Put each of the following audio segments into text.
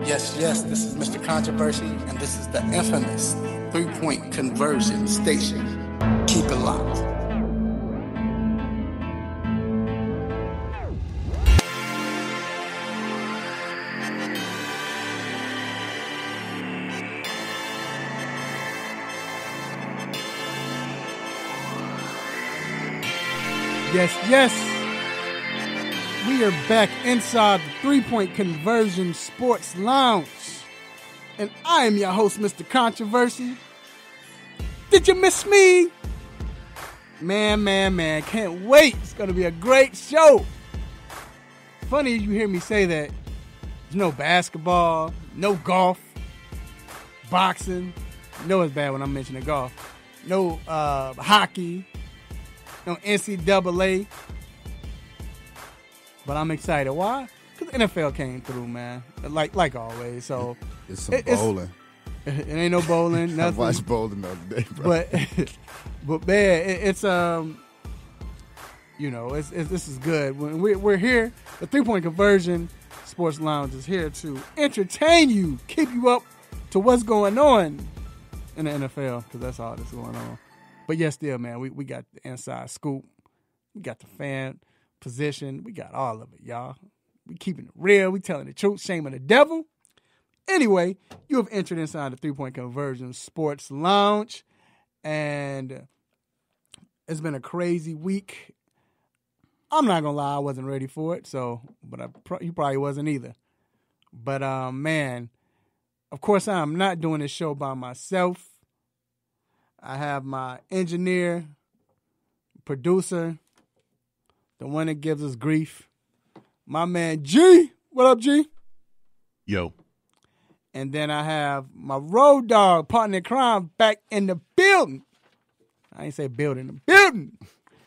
Yes, yes, this is Mr. Controversy, and this is the infamous three-point conversion station. Keep it locked. Yes. We are back inside the three-point conversion sports lounge. And I am your host, Mr. Controversy. Did you miss me? Man. Can't wait. It's going to be a great show. Funny you hear me say that. There's no basketball, no golf, boxing. You know it's bad when I'm mentioning golf. No hockey. No NCAA. But I'm excited. Why? Because the NFL came through, man. Like always. So it's some bowling. It ain't no bowling. Nothing. I watched bowling the other day, bro. But man, it's this is good. When we're here, the 3-point conversion sports lounge is here to entertain you, keep you up to what's going on in the NFL, because that's all that's going on. But yes, still, man, we got the inside scoop. We got the fan position. We got all of it, y'all. We keeping it real. We telling the truth, shaming the devil. Anyway, you have entered inside the 3-point conversion sports lounge, and it's been a crazy week. I'm not gonna lie, I wasn't ready for it. You probably wasn't either. But man, of course I'm not doing this show by myself. I have my engineer, producer, the one that gives us grief, my man G. What up, G? Yo. And then I have my road dog, partner in crime, back in the building. I ain't say building, the building.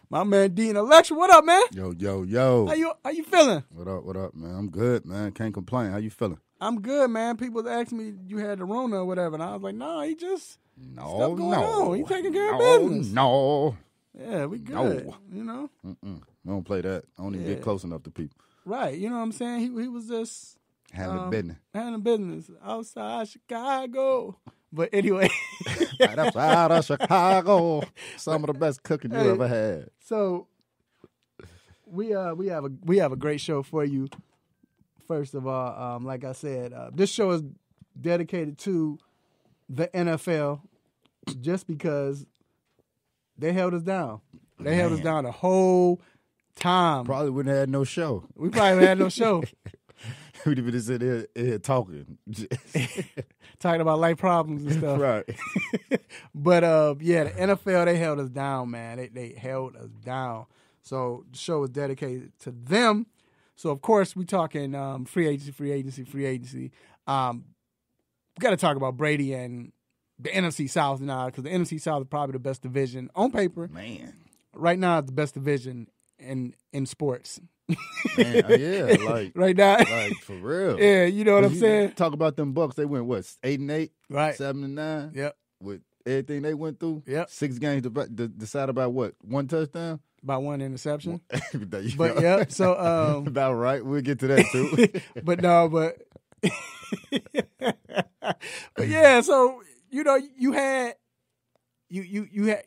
My man D and Alexa. What up, man? Yo. How you feeling? What up, man? I'm good, man. Can't complain. How you feeling? I'm good, man. People asked me you had the Rona or whatever, and I was like, nah, he just stuff going on. He taking care of business. No. Yeah, we good. You know? We don't play that. I don't even get close enough to people. Right. You know what I'm saying? He was just handling business outside Chicago. But anyway. Right outside of Chicago. Some of the best cooking you ever had. So we have a great show for you. First of all, like I said, this show is dedicated to the NFL just because they held us down. They held us down the whole time. Probably wouldn't have had no show. We probably had no show. We'd have been sitting here talking. Talking about life problems and stuff. Right. But, the NFL, they held us down, man. They held us down. So the show is dedicated to them. So, of course, we talking free agency. We got to talk about Brady and the NFC South now, because the NFC South is probably the best division on paper. Man. Right now, it's the best division in sports. Man, yeah, like right now, like for real. Yeah, you know what I'm saying. Talk about them Bucks. They went 8-8, right? 7-9. Yep. With everything they went through. Yep. 6 games decided about what? 1 touchdown. About 1 interception. But yeah, so about right. We'll get to that too. but yeah. So you know, you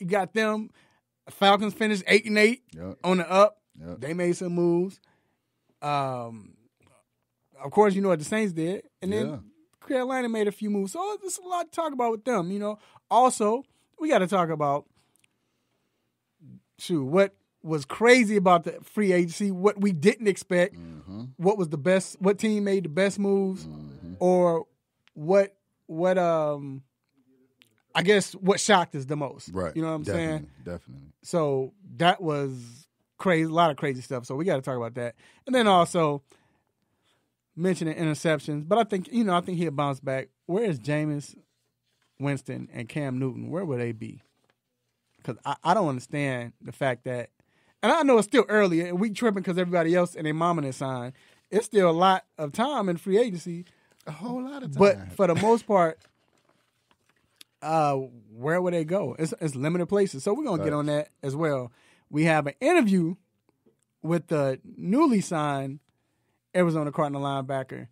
got them. Falcons finished 8-8 on the up. Yep. They made some moves. Of course, you know what the Saints did, and then Carolina made a few moves. So there's a lot to talk about with them. You know. Also, we got to talk about what was crazy about the free agency, what we didn't expect, what was the best, what team made the best moves, or what I guess what shocked us the most. Right. You know what I'm saying? Definitely. So that was crazy, a lot of crazy stuff. So we got to talk about that. And then also mentioning interceptions, but I think he'll bounce back. Where is Jameis, Winston, and Cam Newton? Where would they be? Because I don't understand the fact that, and I know it's still early, and we tripping because everybody else and their mama didn't sign. It's still a lot of time in free agency. A whole lot of time. But for the most part, where would they go? It's limited places. So we're going to get on that as well. We have an interview with the newly signed Arizona Cardinal linebacker,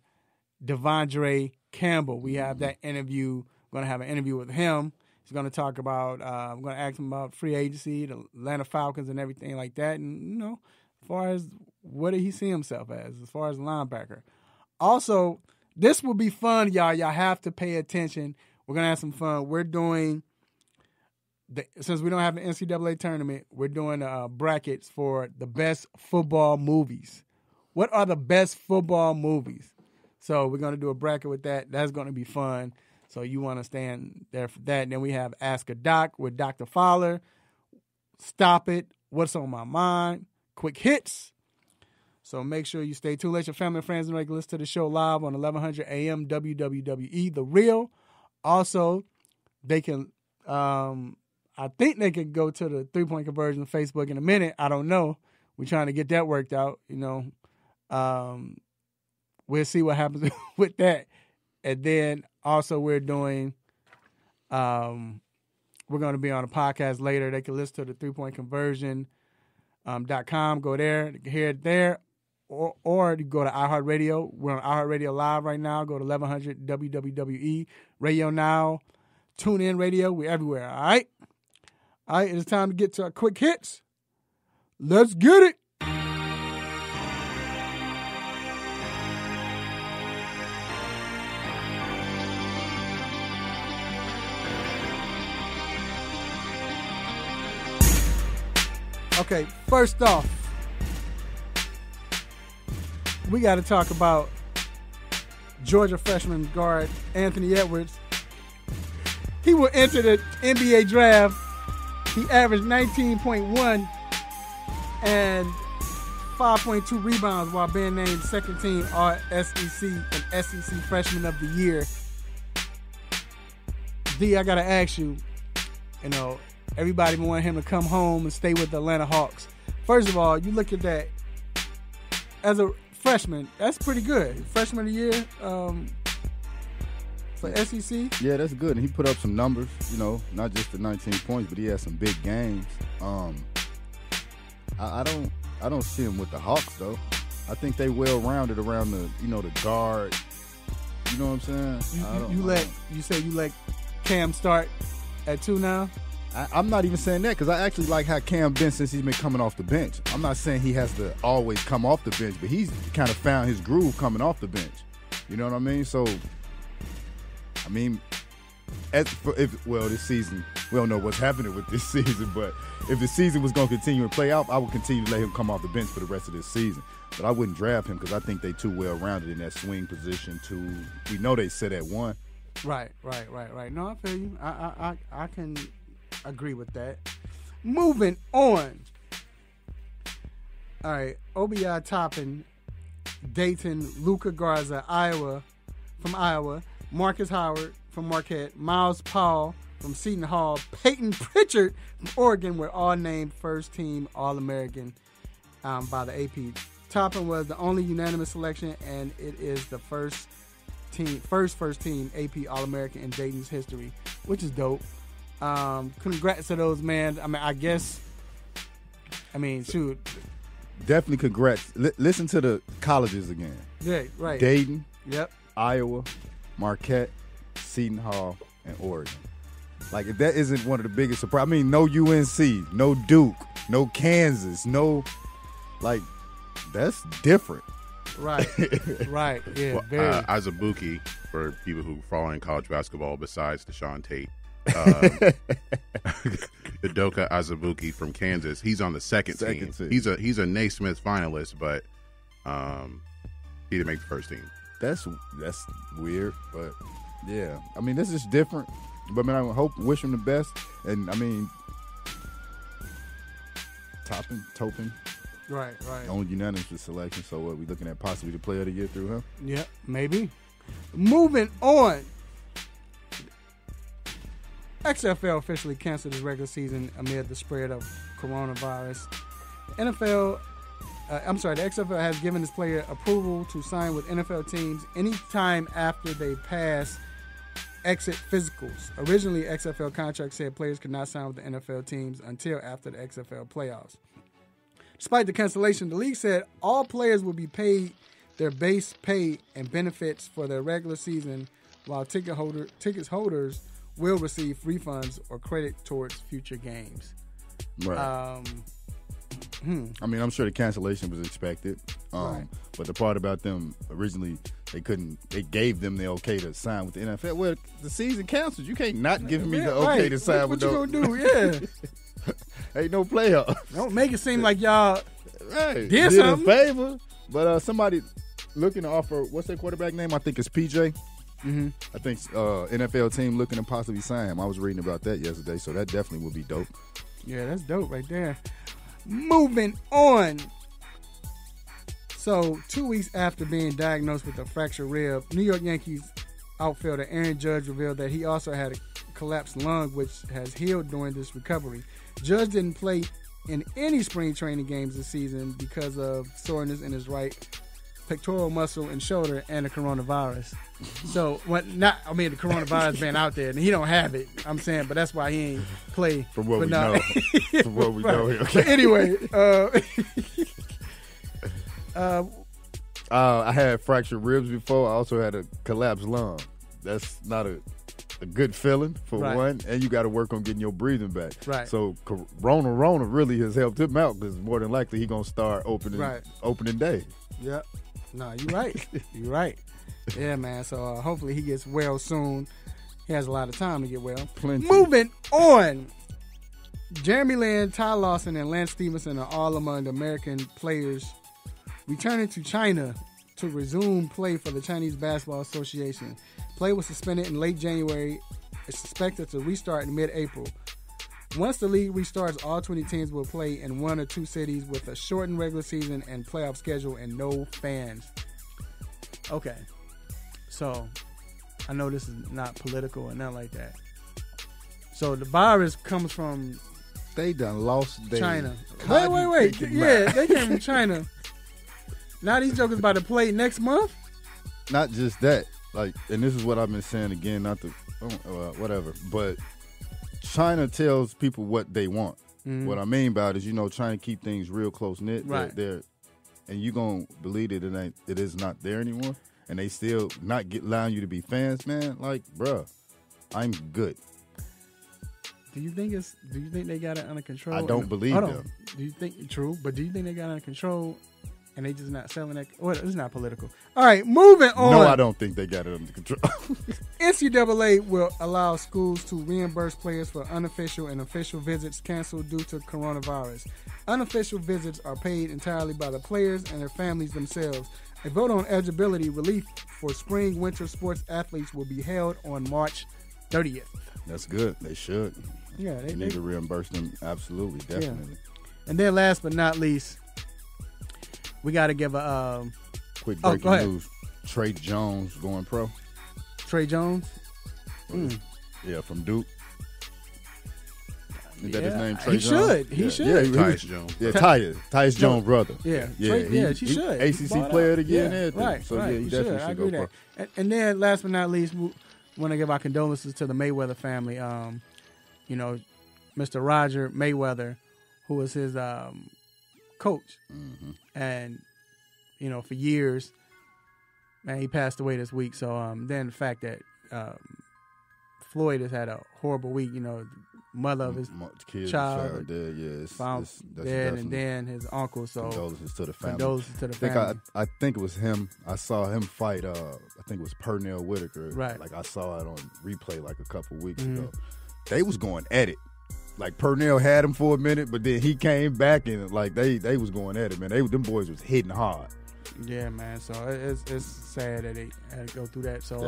Devondre Campbell. We have that interview. We're going to have an interview with him. He's going to talk about, I'm going to ask him about free agency, the Atlanta Falcons and everything like that. And, as far as what did he see himself as far as linebacker. Also, this will be fun, y'all. Y'all have to pay attention. We're going to have some fun. We're doing, since we don't have the NCAA tournament, we're doing brackets for the best football movies. What are the best football movies? So we're going to do a bracket with that. That's going to be fun. So you want to stand there for that. And then we have Ask a Doc with Dr. Fowler. Stop It. What's on My Mind? Quick Hits. So make sure you stay tuned. Let your family and friends know they can listen to the show live on 1100 AM WWWE, The Real. Also, they can, I think they can go to the 3-point conversion Facebook in a minute. I don't know. We're trying to get that worked out, We'll see what happens with that. And then also we're doing, we're going to be on a podcast later. They can listen to the 3-point conversion .com. Go there, hear it there. Or you go to iHeartRadio. We're on iHeartRadio Live right now. Go to 1100 WWWE, Radio Now, TuneIn Radio. We're everywhere, all right? All right, it's time to get to our quick hits. Let's get it. Okay, first off, we got to talk about Georgia freshman guard Anthony Edwards. He will enter the NBA draft. He averaged 19.1 and 5.2 rebounds while being named second team All-SEC and SEC Freshman of the Year. D, I got to ask you, everybody wanted him to come home and stay with the Atlanta Hawks. First of all, you look at that as a freshman, that's pretty good. Freshman of the year for SEC. Yeah, that's good. And he put up some numbers, not just the 19 points, but he had some big games. I don't see him with the Hawks though. I think they well rounded around the the guard. You know what I'm saying? You say you let Cam start at 2 now? I'm not even saying that because I actually like how Cam been since he's been coming off the bench. I'm not saying he has to always come off the bench, but he's kind of found his groove coming off the bench. You know what I mean? So, this season, we don't know what's happening with this season, but if the season was going to continue and play out, I would continue to let him come off the bench for the rest of this season. But I wouldn't draft him because I think they too well-rounded in that swing position. We know they sit at 1. Right. No, I feel you. I can agree with that. Moving on. All right, OBI Toppin, Dayton, Luca Garza, from Iowa, Marcus Howard from Marquette, Miles Powell from Seton Hall, Peyton Pritchard from Oregon were all named first-team All-American by the AP. Toppin was the only unanimous selection, and it is the first team AP All-American in Dayton's history, which is dope. Congrats to those, man. Shoot. Definitely congrats. Listen to the colleges again. Yeah, right. Dayton. Yep. Iowa, Marquette, Seton Hall, and Oregon. Like, if that isn't one of the biggest surprises. No UNC, no Duke, no Kansas, that's different. Right. Yeah. Well, Azubuike, for people who follow in college basketball besides Deshaun Tate. Udoka Azubuike from Kansas. He's on the second team. He's a Naismith finalist, but he didn't make the first team. That's weird, but yeah. This is different. But I wish him the best. And Toppin. Right. Only unanimous selection. So what, we looking at possibly the player of the year through him? Yeah, maybe. Moving on. XFL officially canceled its regular season amid the spread of coronavirus. The XFL has given its player approval to sign with NFL teams anytime after they pass exit physicals. Originally, XFL contract said players could not sign with the NFL teams until after the XFL playoffs. Despite the cancellation, the league said all players will be paid their base pay and benefits for their regular season, while tickets holders will receive refunds or credit towards future games. Right. I mean, I'm sure the cancellation was expected. Right. But the part about them originally, they gave them the okay to sign with the NFL. Well, the season canceled. You can't not give me the okay to sign with what you gonna do? Yeah. Ain't no playoffs. Don't make it seem like y'all did something. A favor. But somebody looking to offer, what's their quarterback name? I think it's PJ. Mm-hmm. I think NFL team looking to possibly sign him. I was reading about that yesterday, so that definitely would be dope. Yeah, that's dope right there. Moving on. So, 2 weeks after being diagnosed with a fractured rib, New York Yankees outfielder Aaron Judge revealed that he also had a collapsed lung, which has healed during this recovery. Judge didn't play in any spring training games this season because of soreness in his right pectoral muscle and shoulder and the coronavirus. So, the coronavirus been out there, and he don't have it. I'm saying, but that's why he ain't play. From what we know. From what we know here. Okay. But anyway, I had fractured ribs before. I also had a collapsed lung. That's not a good feeling for one, and you got to work on getting your breathing back. Right. So Rona really has helped him out because more than likely he gonna start opening day. Yep. No, you're right. You're right. Yeah, man. So hopefully he gets well soon. He has a lot of time to get well. Plenty. Moving on. Jeremy Lin, Ty Lawson, and Lance Stevenson are all among the American players returning to China to resume play for the Chinese Basketball Association. Play was suspended in late January. It's expected to restart in mid-April. Once the league restarts, all 20 teams will play in one or two cities with a shortened regular season and playoff schedule and no fans. Okay. So, I know this is not political or nothing like that. So, the virus comes from They done lost China. Wait. Yeah, they came from China. Now these jokers about to play next month? Not just that. And this is what I've been saying again, not to, whatever. But China tells people what they want. Mm-hmm. What I mean by it is, trying to keep things real close-knit. Right. And you going to believe that it is not there anymore. And they still not allowing you to be fans, man. Bruh, I'm good. Do you think they got it under control? I don't believe them. Do you think true? But do you think they got it under control and they just not selling that? Well, it's not political. All right, moving on. No, I don't think they got it under control. NCAA will allow schools to reimburse players for unofficial and official visits canceled due to coronavirus. Unofficial visits are paid entirely by the players and their families themselves. A vote on eligibility relief for spring-winter sports athletes will be held on March 30th. That's good. They should. Yeah, they need to reimburse them. Absolutely, definitely. Yeah. And then last but not least, we got to give a quick breaking news. Trey Jones going pro. Trey Jones? Yeah, from Duke. Is that his name, Trey Jones? He should. Yeah, Tyus Jones. Yeah, Tyus Jones' brother. Yeah. He should. ACC player of the year and everything. Right, so, yeah, he definitely should go pro. And then last but not least, we want to give our condolences to the Mayweather family. Mr. Roger Mayweather, who was his coach. Mm-hmm. And, for years, man, he passed away this week. So then the fact that Floyd has had a horrible week, mother of his child found dead, and then his uncle. So condolences to the family. I think it was him. I saw him fight. I think it was Pernell Whitaker. Right. I saw it on replay a couple weeks ago. They was going at it. Pernell had him for a minute, but then he came back and they was going at it, man. Them boys was hitting hard. Yeah, man. So it's sad that they had to go through that. So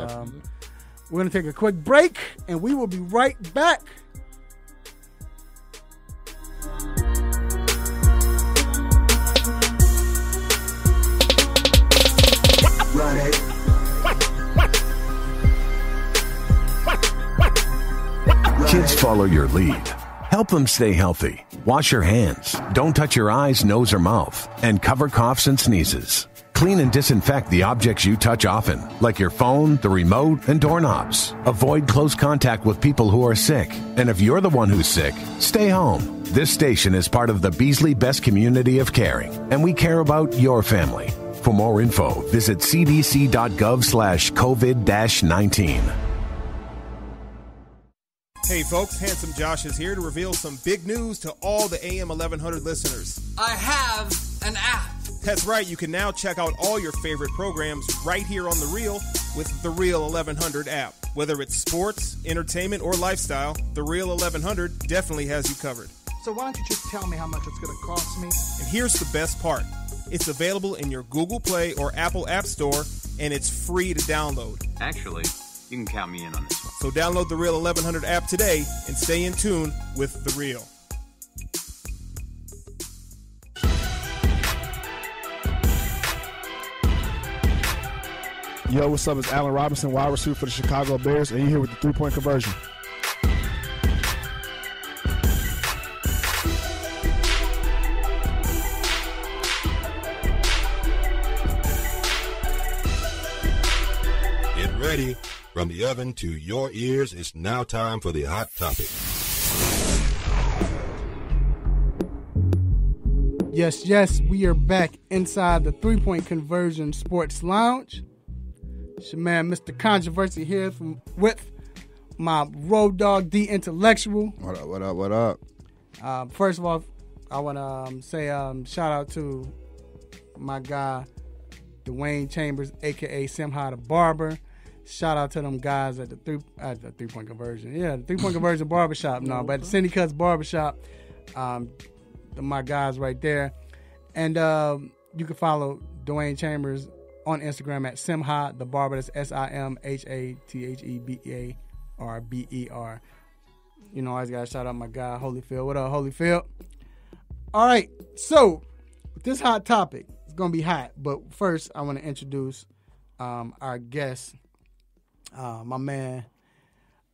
we're gonna take a quick break, and we will be right back. Kids follow your lead. Help them stay healthy. Wash your hands. Don't touch your eyes, nose, or mouth. And cover coughs and sneezes. Clean and disinfect the objects you touch often, like your phone, the remote, and doorknobs. Avoid close contact with people who are sick. And if you're the one who's sick, stay home. This station is part of the Beasley Best Community of Caring, and we care about your family. For more info, visit cdc.gov/COVID-19. Hey folks, Handsome Josh is here to reveal some big news to all the AM 1100 listeners. I have an app. That's right, you can now check out all your favorite programs right here on The Real with The Real 1100 app. Whether it's sports, entertainment, or lifestyle, The Real 1100 definitely has you covered. So why don't you just tell me how much it's going to cost me? And here's the best part. It's available in your Google Play or Apple App Store, and it's free to download. Actually, you can count me in on this one. So download the Real 1100 app today and stay in tune with The Real. Yo, what's up? It's Allen Robinson, wide receiver for the Chicago Bears, and you're here with the three-point conversion. Get ready. From the oven to your ears, it's now time for the Hot Topic. Yes, we are back inside the three-point conversion sports lounge. It's your man, Mr. Controversy, here with my road dog, the intellectual. What up? First of all, I want to say shout out to my guy, Dwayne Chambers, a.k.a. Simha the Barber. Shout out to them guys at the three-point conversion. Yeah, the three-point conversion barbershop. No, but Cindy Cuts Barbershop. My guys right there. And you can follow Dwayne Chambers on Instagram at Simha the Barber. That's SimhatheBear. You know, I always got to shout out my guy, Holyfield. What up, Holyfield? All right, so this hot topic is going to be hot. But first, I want to introduce our guest, my man,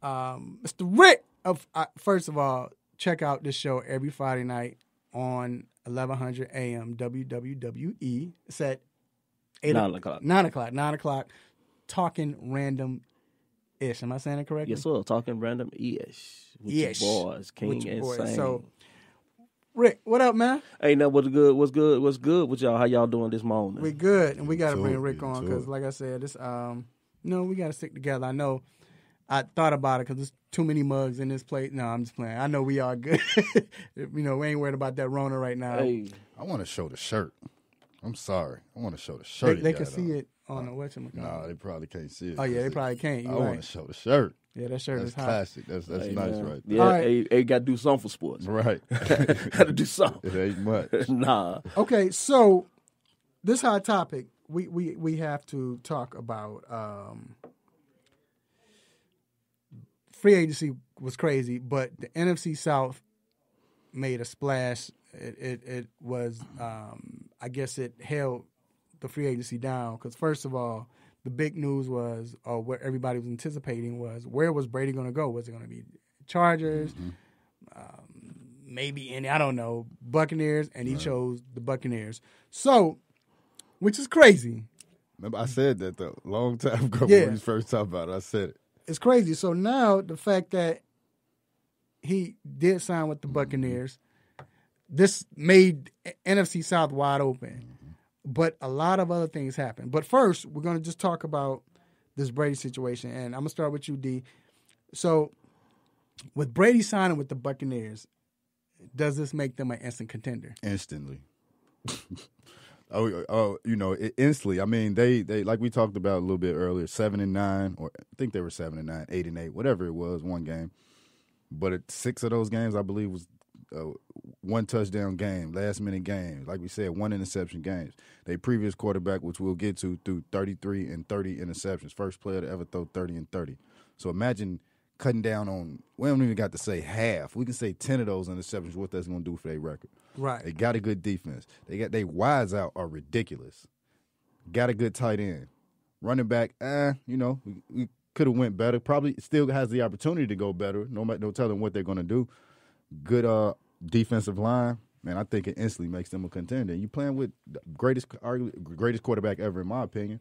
Mr. Rick. First of all, check out this show every Friday night on 1100 AM WWWE. It's at 9 o'clock. Talking random-ish. Am I saying it correctly? Yes, sir. Talking random-ish. With your boys, King and Sang. So, Rick, what up, man? Hey, now what's good with y'all? How y'all doing this morning? We good, and we got to bring Rick on because, like I said, this we got to stick together. I know I thought about it because there's too many mugs in this plate. No, I'm just playing. I know we are good. We ain't worried about that Rona right now. Hey. I want to show the shirt. I'm sorry. I want to show the shirt. They can see it on the whatchamacallit. No, they probably can't see it. Oh, yeah, they probably can't. I want to show the shirt. Yeah, that shirt is hot. Classic. That's nice right there. Yeah, right. Got to do something for sports. Right. Got to do something. It ain't much. Nah. Okay, so this hot topic, we have to talk about free agency was crazy, but the NFC South made a splash. It was, I guess it held the free agency down because, first of all, the big news was, or what everybody was anticipating was, where was Brady going to go? Was it going to be Chargers? Mm-hmm. Maybe any, I don't know, Buccaneers, and he chose the Buccaneers. So, which is crazy. Remember, I said that a long time ago when we first talked about it. I said it. It's crazy. So now the fact that he did sign with the Buccaneers, this made NFC South wide open. But a lot of other things happened. But first, we're going to just talk about this Brady situation. And I'm going to start with you, D. So with Brady signing with the Buccaneers, does this make them an instant contender? Instantly. Instantly. I mean, they like we talked about a little bit earlier, 7-9, or I think they were 7-9, 8-8, whatever it was, one game. But 6 of those games, I believe, was one touchdown game, last minute games. Like we said, one interception games. Their previous quarterback, which we'll get to, threw 33 and 30 interceptions. First player to ever throw 30 and 30. So imagine cutting down on, we don't even got to say half. We can say 10 of those interceptions, what that's going to do for their record. Right. They got a good defense. They got their wides out are ridiculous. Got a good tight end. Running back, we could have went better. Probably still has the opportunity to go better. No telling what they're going to do. Good defensive line. Man, I think it instantly makes them a contender. You playing with the greatest quarterback ever, in my opinion.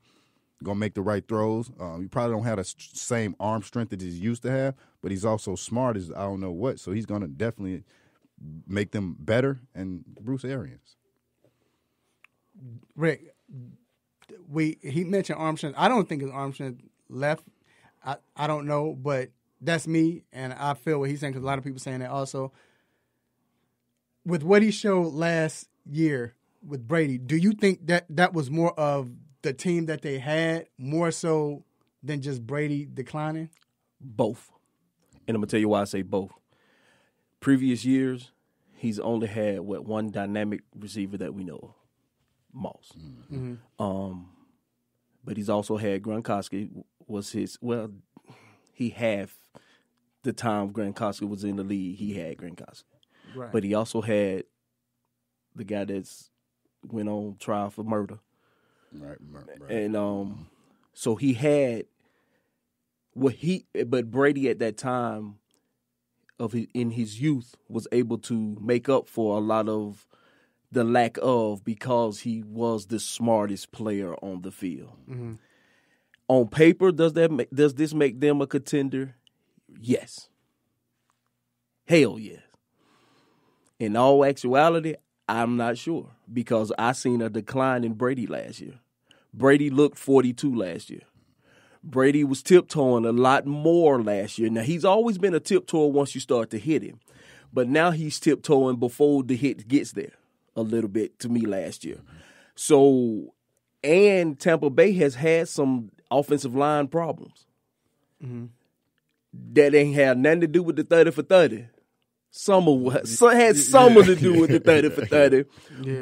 Going to make the right throws. You probably don't have the same arm strength that he's used to have, but he's also smart as I don't know what. So he's going to definitely make them better. And Bruce Arians. Rick, he mentioned Armstrong. I don't think it's Armstrong left. I don't know, but that's me, and I feel what he's saying because a lot of people saying that also. With what he showed last year with Brady, do you think that was more of the team that they had, more so than just Brady declining? Both. And I'm going to tell you why I say both. Previous years, he's only had, one dynamic receiver that we know of, Moss. Mm-hmm. But he's also had Gronkowski was his, he had the time Gronkowski was in the league, he had Gronkowski. Right. But he also had the guy that's went on trial for murder. Right. And so he had but Brady at that time in his youth was able to make up for a lot of the lack of because he was the smartest player on the field. Mm-hmm. On paper, does this make them a contender? Yes. Hell yes. In all actuality, I'm not sure because I seen a decline in Brady last year. Brady looked 42 last year. Brady was tiptoeing a lot more last year. Now, he's always been a tiptoer once you start to hit him, but now he's tiptoeing before the hit gets there a little bit to me last year. So, and Tampa Bay has had some offensive line problems. Mm-hmm. That ain't had nothing to do with the 30 for 30. Some had something to do with the 30 for 30,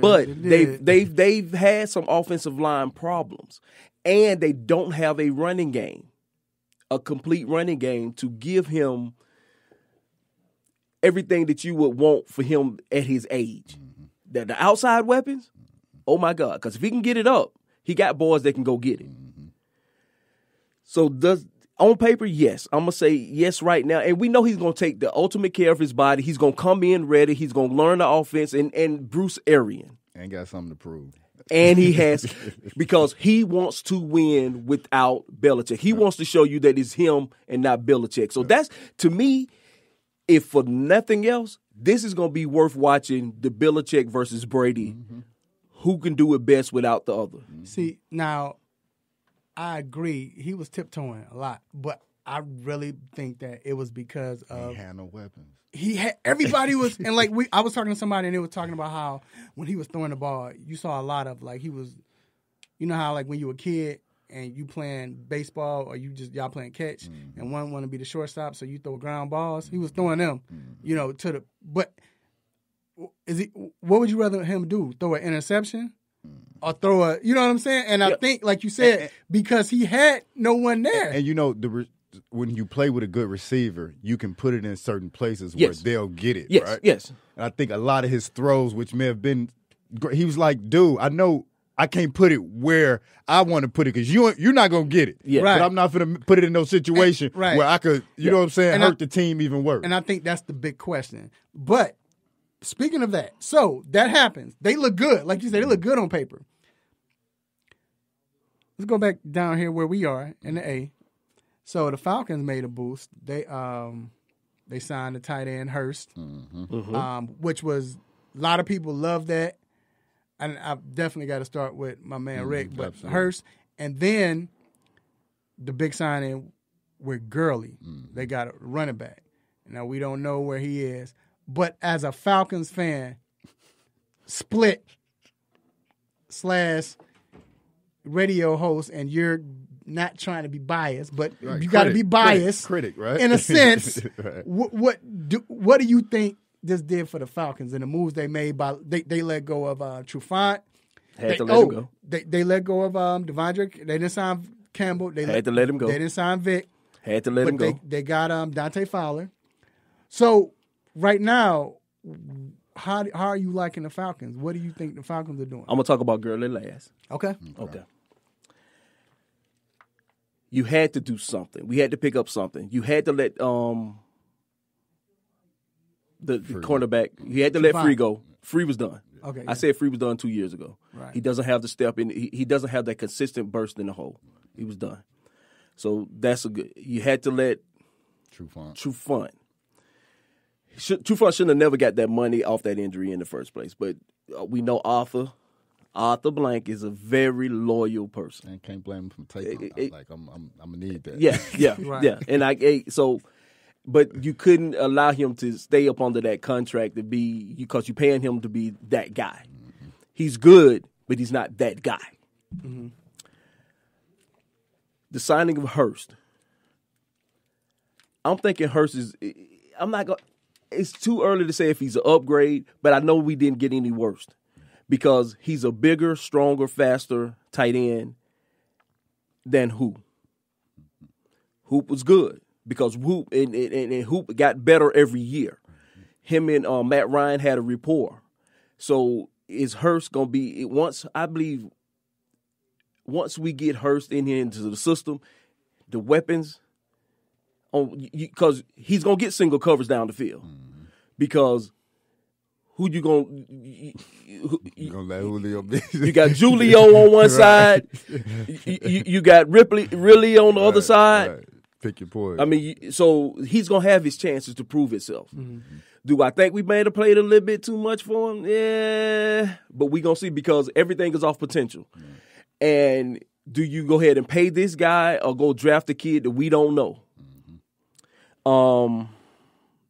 but they've had some offensive line problems, and they don't have a running game, a complete running game to give him everything that you would want for him at his age. Mm-hmm. That the outside weapons, oh my God, because if he can get it up, he got boys that can go get it. Mm-hmm. So on paper, yes. I'm going to say yes right now. And we know he's going to take the ultimate care of his body. He's going to come in ready. He's going to learn the offense. And Bruce Arian. And got something to prove. And he has, because he wants to win without Belichick. He wants to show you that it's him and not Belichick. So that's, to me, if for nothing else, this is going to be worth watching the Belichick versus Brady. Mm-hmm. Who can do it best without the other? See, now, I agree. He was tiptoeing a lot, but I really think that it was because of he had no weapons. Everybody was, and like I was talking to somebody, and they were talking about how when he was throwing the ball, you saw a lot of like he was, you know how like when you were a kid and you playing baseball or y'all playing catch, mm-hmm. and one want to be the shortstop, so you throw ground balls. He was throwing them, mm-hmm. But what would you rather him do? Throw an interception? Or throw a, you know what I'm saying? And I think, like you said, because he had no one there. And you know, when you play with a good receiver, you can put it in certain places where they'll get it, right? Yes. And I think a lot of his throws, which may have been, he was like, dude, I know I can't put it where I want to put it because you're not going to get it. Yeah. Right. But I'm not going to put it in no situation where I could, you know what I'm saying, hurt the team even worse. And I think that's the big question. But speaking of that, so that happens. They look good. Like you said, they look good on paper. Let's go back down here where we are in the A. So the Falcons made a boost. They signed the tight end Hurst, mm-hmm. Which was a lot of people love that. And I've definitely got to start with my man Rick, but absolutely. Hurst. And then the big signing with Gurley. Mm-hmm. They got a running back. Now, we don't know where he is. But as a Falcons fan, split / radio host, and you're not trying to be biased, but you got to be biased, critic, right? In a sense. Right. What do you think this did for the Falcons and the moves they made? They let go of Trufant. Had to let him go. They let go of Devondre. They didn't sign Campbell. They had to let him go. They didn't sign Vic. Had to let him go. They got Dante Fowler. So right now, how are you liking the Falcons? What do you think the Falcons are doing? I'm gonna talk about Gurley last. Okay. You had to do something. We had to pick up something. You had to let the cornerback. You had to let Free go. Free was done. Okay. I said Free was done 2 years ago. Right. He doesn't have the step in. He doesn't have that consistent burst in the hole. He was done. So that's a good. You had to let Trufant. Trufant shouldn't have never got that money off that injury in the first place. But we know Arthur Arthur Blank is a very loyal person. And can't blame him for taking like I'm gonna need that. Yeah. Right. Yeah. And but you couldn't allow him to stay up under that contract because you're paying him to be that guy. Mm-hmm. He's good, but he's not that guy. Mm-hmm. The signing of Hurst. I'm thinking Hurst is. I'm not going. It's too early to say if he's an upgrade, but I know we didn't get any worse because he's a bigger, stronger, faster tight end than Hoop. Hoop was good because Hoop and Hoop got better every year. Him and Matt Ryan had a rapport. So is Hurst going to be once we get Hurst in here into the system, the weapons. Because he's gonna get single covers down the field. Because who you gonna? You gonna let Julio be? You got Julio on one side. You got Ripley on the other side. Right. Pick your poison. I mean, so he's gonna have his chances to prove himself. Mm-hmm. Do I think we may have played a little bit too much for him? Yeah, but we gonna see because everything is off potential. Mm-hmm. And do you go ahead and pay this guy or go draft a kid that we don't know?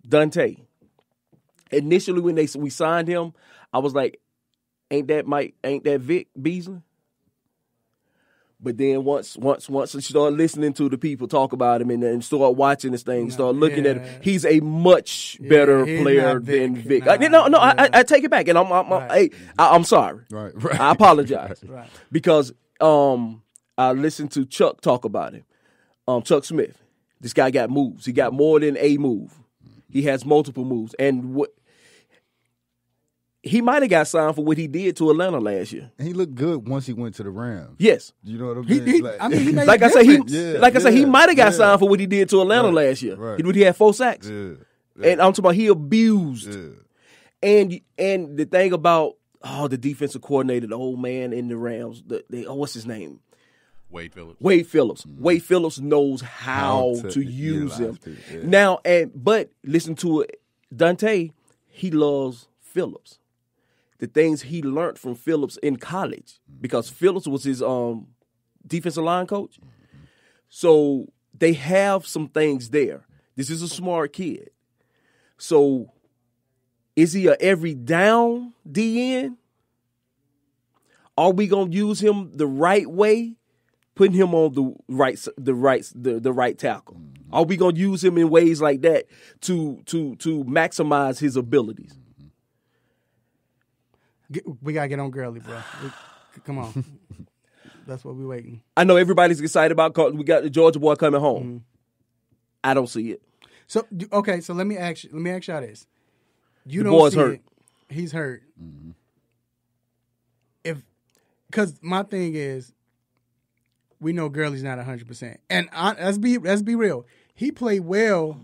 Dante. Initially, when we signed him, I was like, "Ain't that Vic Beasley?" But then once you start listening to the people talk about him and start watching this thing, start looking at him, he's a much better player than Vic. I take it back, and I'm sorry. Right. I apologize because I listened to Chuck talk about him. Chuck Smith. This guy got moves. He got more than a move. He has multiple moves. And he might have got signed for what he did to Atlanta last year. And he looked good once he went to the Rams. Yes. You know what I mean? He made like I said, he might have got signed for what he did to Atlanta last year. Right. He had 4 sacks. Yeah. And I'm talking about he abused. Yeah. And the thing about the defensive coordinator, the old man in the Rams, what's his name? Wade Phillips. Mm-hmm. Wade Phillips knows how to use him. Yeah. Now, but listen to it. Dante, he loves Phillips. The things he learned from Phillips in college, because Phillips was his defensive line coach. So they have some things there. This is a smart kid. So is he a every down DN? Are we gonna use him the right way? Putting him on the right tackle. Are we gonna use him in ways like that to maximize his abilities? We gotta get on Gurley, bro. Come on, that's what we're waiting. I know everybody's excited about. We got the Georgia boy coming home. Mm-hmm. I don't see it. So okay, so let me ask y'all this: the boy's hurt. He's hurt. Mm-hmm. Because my thing is, we know Gurley's not 100%, and let's be real. He played well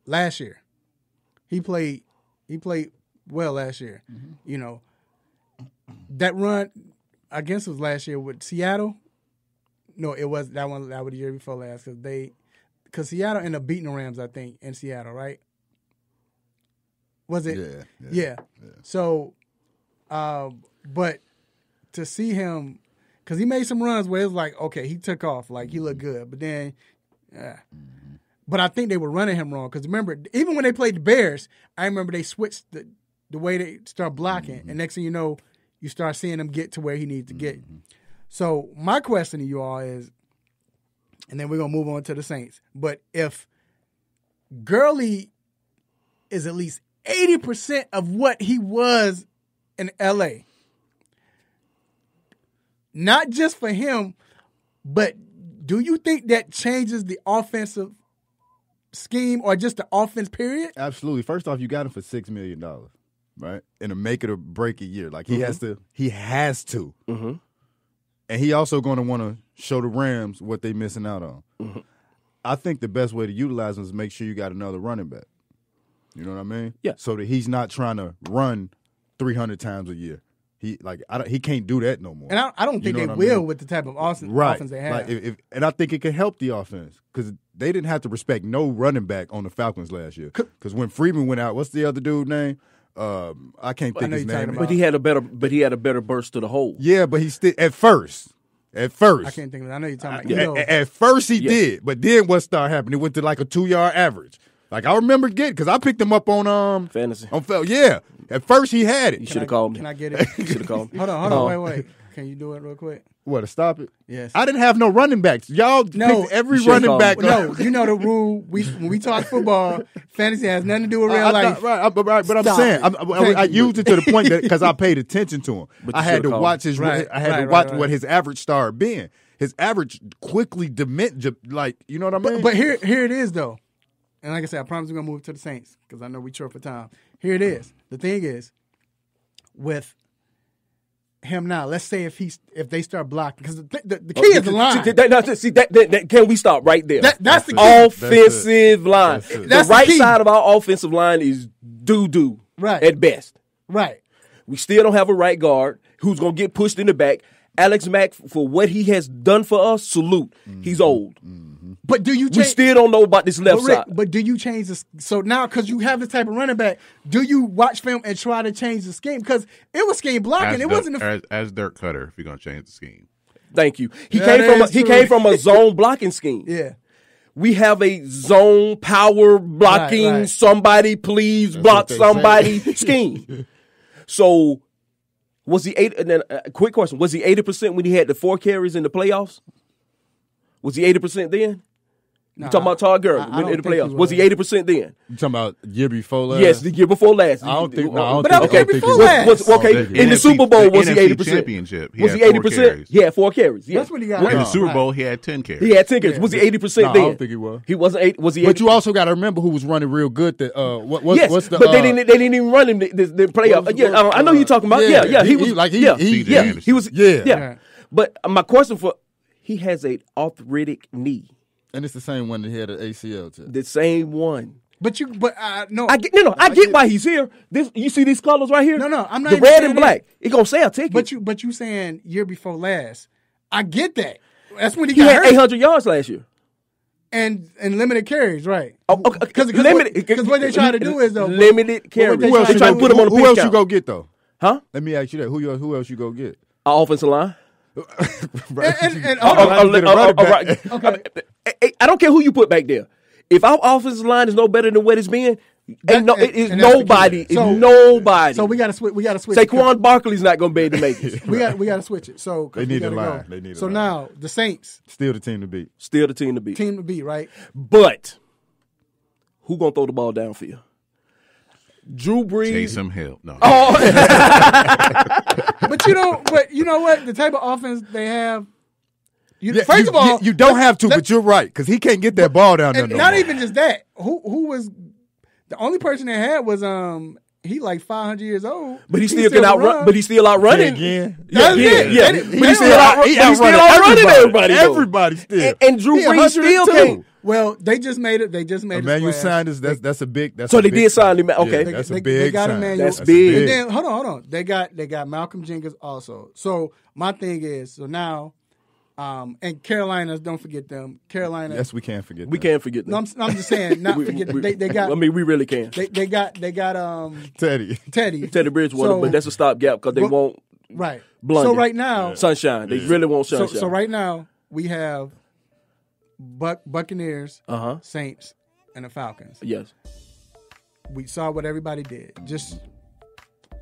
last year. He played well last year. Mm-hmm. You know, that run, I guess it was last year with Seattle. No, it was that one. That was the year before last because Seattle ended up beating the Rams, I think, in Seattle, right? Was it? Yeah. So, but to see him, because he made some runs where it was like, okay, he took off, like he looked good, but then, but I think they were running him wrong because remember, even when they played the Bears, I remember they switched the way they start blocking, and next thing you know, you start seeing him get to where he needs to get. So my question to you all is, and then we're gonna move on to the Saints, but if Gurley is at least 80% of what he was in LA, not just for him, but do you think that changes the offensive scheme or just the offense period? Absolutely. First off, you got him for $6 million, right? In a make it or break it year. Like he has to. Mm-hmm. And he also going to want to show the Rams what they missing out on. Mm-hmm. I think the best way to utilize him is make sure you got another running back. You know what I mean? Yeah. So that he's not trying to run 300 times a year. He can't do that no more. And I don't think they will with the type of offense they have. Like and I think it could help the offense because they didn't have to respect no running back on the Falcons last year. Because when Freeman went out, what's the other dude's name? I can't think his name. But he had a better burst to the hole. Yeah, but he still at first. I can't think of it. I know you're talking about. At first he did, but then what started happening? It went to like a 2-yard average. Like I remember getting because I picked him up on fantasy. Yeah, at first he had it. You should have called me. Can I get it? You should have called me. Hold on, wait. Can you do it real quick? What, to stop it? Yes. I didn't have no running backs. Y'all picked every running back. No, you know the rule. When we talk football, fantasy has nothing to do with real life. But I'm saying I used it to the point that because I paid attention to him, I had to watch his. I had to watch what his average started being. His average quickly diminished. Like you know what I mean? But here it is though, and like I said, I promise we're gonna move to the Saints because I know we short for time. Here it is. The thing is, with him now, let's say if they start blocking, because the key is the line. Can we stop right there? That's the key. Offensive line. The right side of our offensive line is doo-doo at best. Right. We still don't have a right guard who's going to get pushed in the back. Alex Mack, for what he has done for us, salute. He's old. Mm-hmm. But do you? We still don't know about this left side. But do you change this? So now, because you have this type of running back, do you watch film and try to change the scheme? Because it was scheme blocking. It wasn't as Dirk Cutter. If you're gonna change the scheme, thank you. He came from a zone blocking scheme. Yeah. We have a zone power blocking. Right. Somebody please block somebody scheme. So. Was he quick question. Was he 80% when he had the 4 carries in the playoffs? Was he 80% then? You talking about Todd Gurley in the playoffs? Was he 80% then? You talking about year before last? Yes, the year before last. I don't think. But that was year before last. In the Super Bowl, was he 80%? Championship, was he 80%? He had 4 carries. Yeah. That's what he got. In the Super Bowl, he had 10 carries. He had 10 carries. Was he 80% then? I don't think he was. He wasn't 8. Was he? 80%? But you also got to remember who was running real good. What's the? But they didn't even run him the playoff. Yeah, I know you're talking about. Yeah, he was. Yeah. But my question he has an arthritic knee. And it's the same one that he had an ACL to. The same one. No. I get why he's here. You see these colors right here? No, I'm not. The red and black. It's gonna sell tickets. But you saying year before last? I get that. That's when he had 800 yards last year. And limited carries, right? Because what they try to do is though limited carries. Who else they try to put him on the Who else you go get though? Huh? Let me ask you that. Who else you go get? Our offensive line. Right. I don't care who you put back there. If our offensive line is no better than what it's been, nobody. Nobody. So we got to switch. Saquon Barkley's not going to be able to make it. we got to switch it. So they need a line. They need. So now the Saints still the team to beat. Still the team to beat. Team to beat, right? But who going to throw the ball downfield? Drew Brees. Taysom Hill. No. Oh. But you know what? The type of offense they have. First of all, you don't have to, but you're right because he can't get that ball down there. Not even just that. Who was the only person they had was he like 500 years old, but he still can outrun. But he's still outrunning again. Yeah. But he's still outrunning everybody. Everybody still. And Drew Brees still can't. Well, they just made it. Emmanuel Sanders. That's a big. So they did sign him. Okay, that's a big. They got Emmanuel. That's big. And then hold on. They got Malcolm Jenkins also. So my thing is, now, and Carolina, don't forget them. Carolina. Yes, we can't forget them. We can't forget them. No, I'm just saying, not forget them. They got. I mean, we really can. They got Teddy Bridgewater, but that's a stopgap because they won't. Right. Blunder. So right now, sunshine. They really want sunshine. So right now we have Buccaneers, Saints, and the Falcons. Yes. We saw what everybody did. Just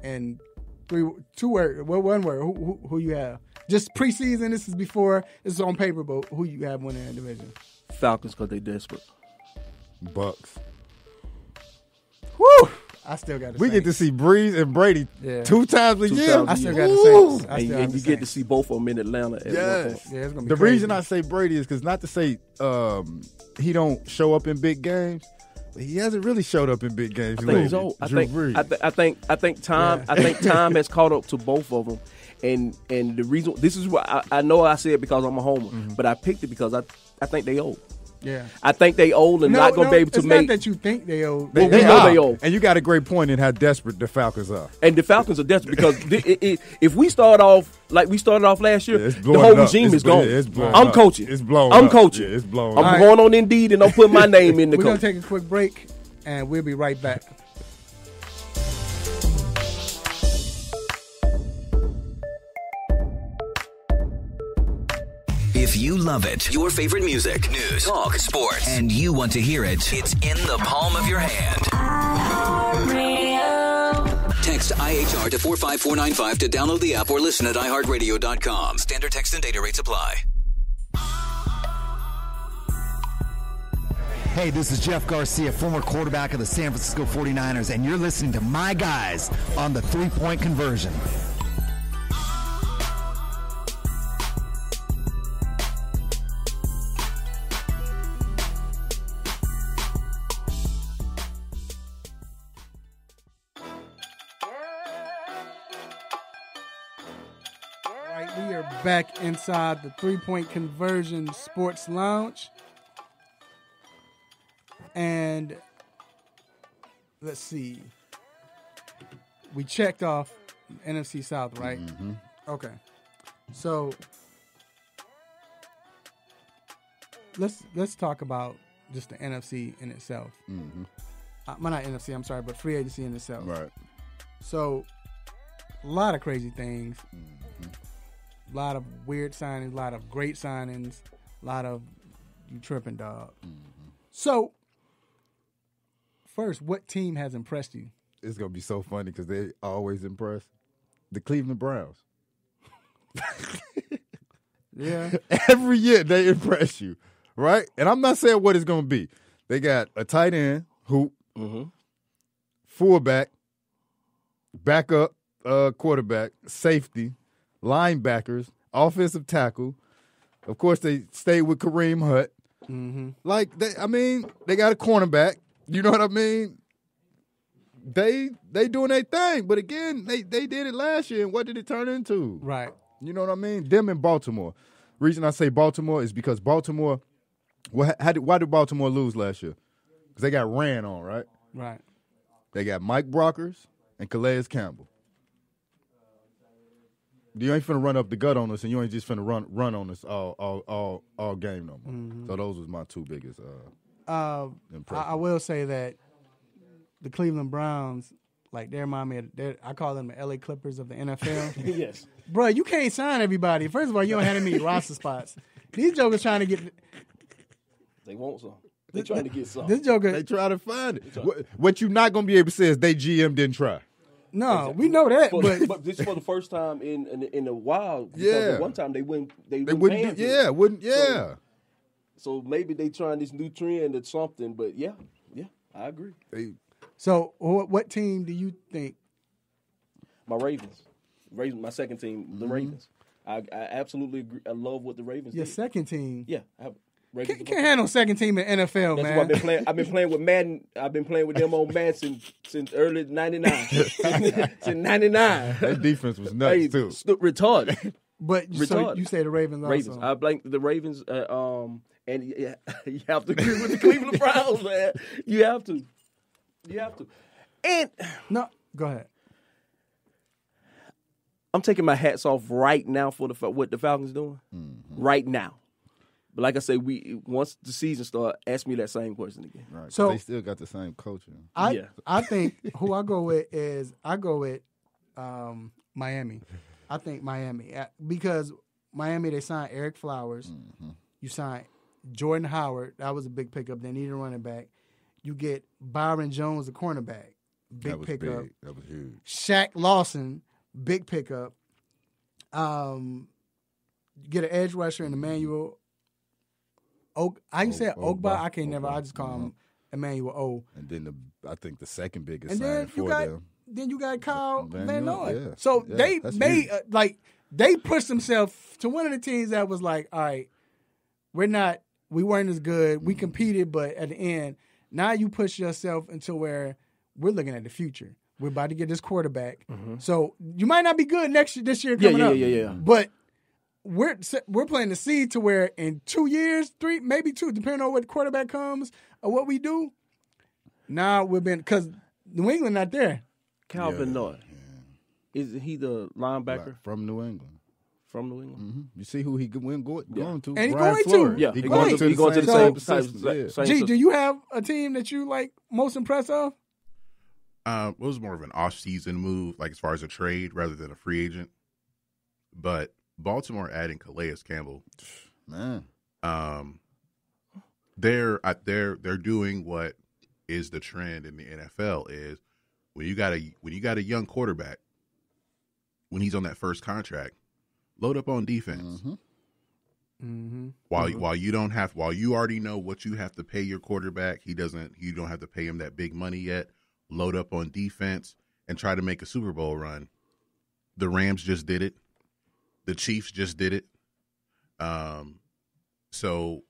in 2 words. Well, 1 word. Who you have? Just preseason. This is on paper, but who you have winning the division? Falcons because they desperate. Bucks. Woo! I still got the We Saints. get to see Breeze and Brady 2 times a year. I still got the Saints. And you get to see both of them in Atlanta. Yes. Yeah, it's gonna be the crazy. reason I say Brady is because not to say he don't show up in big games, but he hasn't really showed up in big games. I think he's old. I think time has caught up to both of them. And the reason this is why I know I said it because I'm a homer, but I picked it because I think they old. Yeah, I think they old and not going to be able to it's make. Not that you think they old. Well, we know they old. And you got a great point in how desperate the Falcons are. And the Falcons are desperate because if we start off like we started off last year, the whole regime is gone. I'm coaching. It's blown. I'm coaching. Yeah, it's blown. I'm going on Indeed and I'm putting my name in the. We're going to take a quick break and we'll be right back. If you love it, your favorite music, news, talk, sports, and you want to hear it, it's in the palm of your hand. Text IHR to 45495 to download the app or listen at iHeartRadio.com. Standard text and data rates apply. Hey, this is Jeff Garcia, former quarterback of the San Francisco 49ers, and you're listening to my guys on the three-point conversion. We are back inside the three-point conversion sports lounge. And let's see. We checked off NFC South, right? Mm-hmm. Okay. So let's talk about just the NFC in itself. Mm-hmm. Well, not NFC, I'm sorry, but free agency in itself. Right. So a lot of crazy things. Mm-hmm. A lot of weird signings, a lot of great signings, a lot of you tripping, dog. Mm-hmm. So first, what team has impressed you? It's going to be so funny because they always impress. The Cleveland Browns. Yeah. Every year they impress you, right? And I'm not saying what it's going to be. They got a tight end, hoop, fullback, backup quarterback, safety, linebackers, offensive tackle. Of course, they stayed with Kareem Hunt. Mm-hmm. They got a cornerback. You know what I mean? They doing their thing, but again, they did it last year, and what did it turn into? Right. You know what I mean? Them in Baltimore. Reason I say Baltimore is because Baltimore. Why did Baltimore lose last year? Because they got ran on, right? Right. They got Mike Brockers and Calais Campbell. You ain't finna run up the gut on us, and you ain't just finna run on us all game no more. Mm-hmm. So those was my two biggest. I will say that the Cleveland Browns, like, they remind me of, I call them the LA Clippers of the NFL. Yes. Bro, you can't sign everybody. First of all, you don't have any roster spots. These jokers trying to get. They want some. They trying to get some. This joker. They try to find it. What you're not going to be able to say is they GM didn't try. No, we know that, but this is for the first time in a while. Yeah. One time they wouldn't. So maybe they trying this new trend or something. But yeah, I agree. So what team do you think? My Ravens, my second team, the Ravens. I absolutely agree. I love what the Ravens. Your did. Second team. Yeah. Can't handle second team in NFL, That's man. What I've been playing with Madden. I've been playing with them on Madden since early '99. Since '99. That defense was nuts too. Retarded. But so you say the Ravens also. Ravens. I blame the Ravens. And you have to agree with the Cleveland Browns, man. You have to. And no, go ahead. I'm taking my hats off right now for what the Falcons doing right now. But like I say, once the season starts, ask me that same question again. Right. So they still got the same culture. I think who I go with Miami. I think Miami because Miami they signed Eric Flowers. Mm-hmm. You signed Jordan Howard. That was a big pickup. They need a running back. You get Byron Jones, a cornerback. Big pickup. Big. That was huge. Shaq Lawson, big pickup. You get an edge rusher and Emmanuel. How you say Ogba? I can't never. I just call him Emmanuel O. And then I think the second biggest and signing for them. Then you got Kyle Van Noy. Yeah. So they made they pushed themselves to one of the teams that was like, all right, we weren't as good. We competed, but at the end, now you push yourself into where we're looking at the future. We're about to get this quarterback. Mm-hmm. So you might not be good this year coming up. Yeah. But we're playing the seed to where in 2 years, 3, maybe 2, depending on what quarterback comes or what we do. Now because New England not there. Calvin Noy. Is he the linebacker from New England? From New England. Mm-hmm. You see who he going to? And he's Brian going Flores. to. Yeah, he's going to the same system. G, do you have a team that you like most impressed of? It was more of an off-season move, like as far as a trade rather than a free agent. But Baltimore adding Calais Campbell, Man. They're doing what is the trend in the NFL is when you got a young quarterback, when he's on that first contract, load up on defense. While you already know what you have to pay your quarterback, you don't have to pay him that big money yet. Load up on defense and try to make a Super Bowl run. The Rams just did it. The Chiefs just did it. So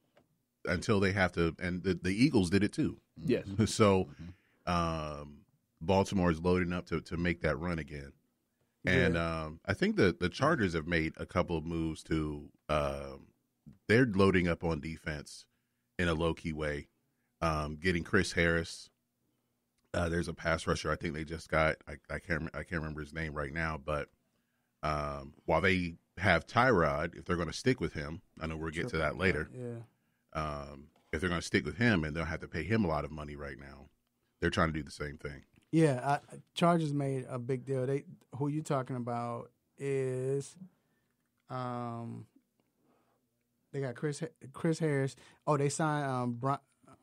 until they have to, and the Eagles did it too. Yes. So Baltimore is loading up to make that run again. And I think the Chargers have made a couple of moves to they're loading up on defense in a low-key way, getting Chris Harris. There's a pass rusher I think they just got. I can't remember his name right now, but while they have Tyrod, if they're going to stick with him, I know we'll get to that later. Yeah. If they're going to stick with him and they'll have to pay him a lot of money right now, they're trying to do the same thing. Yeah, Chargers made a big deal. Who you talking about is, they got Chris Harris. Oh, they signed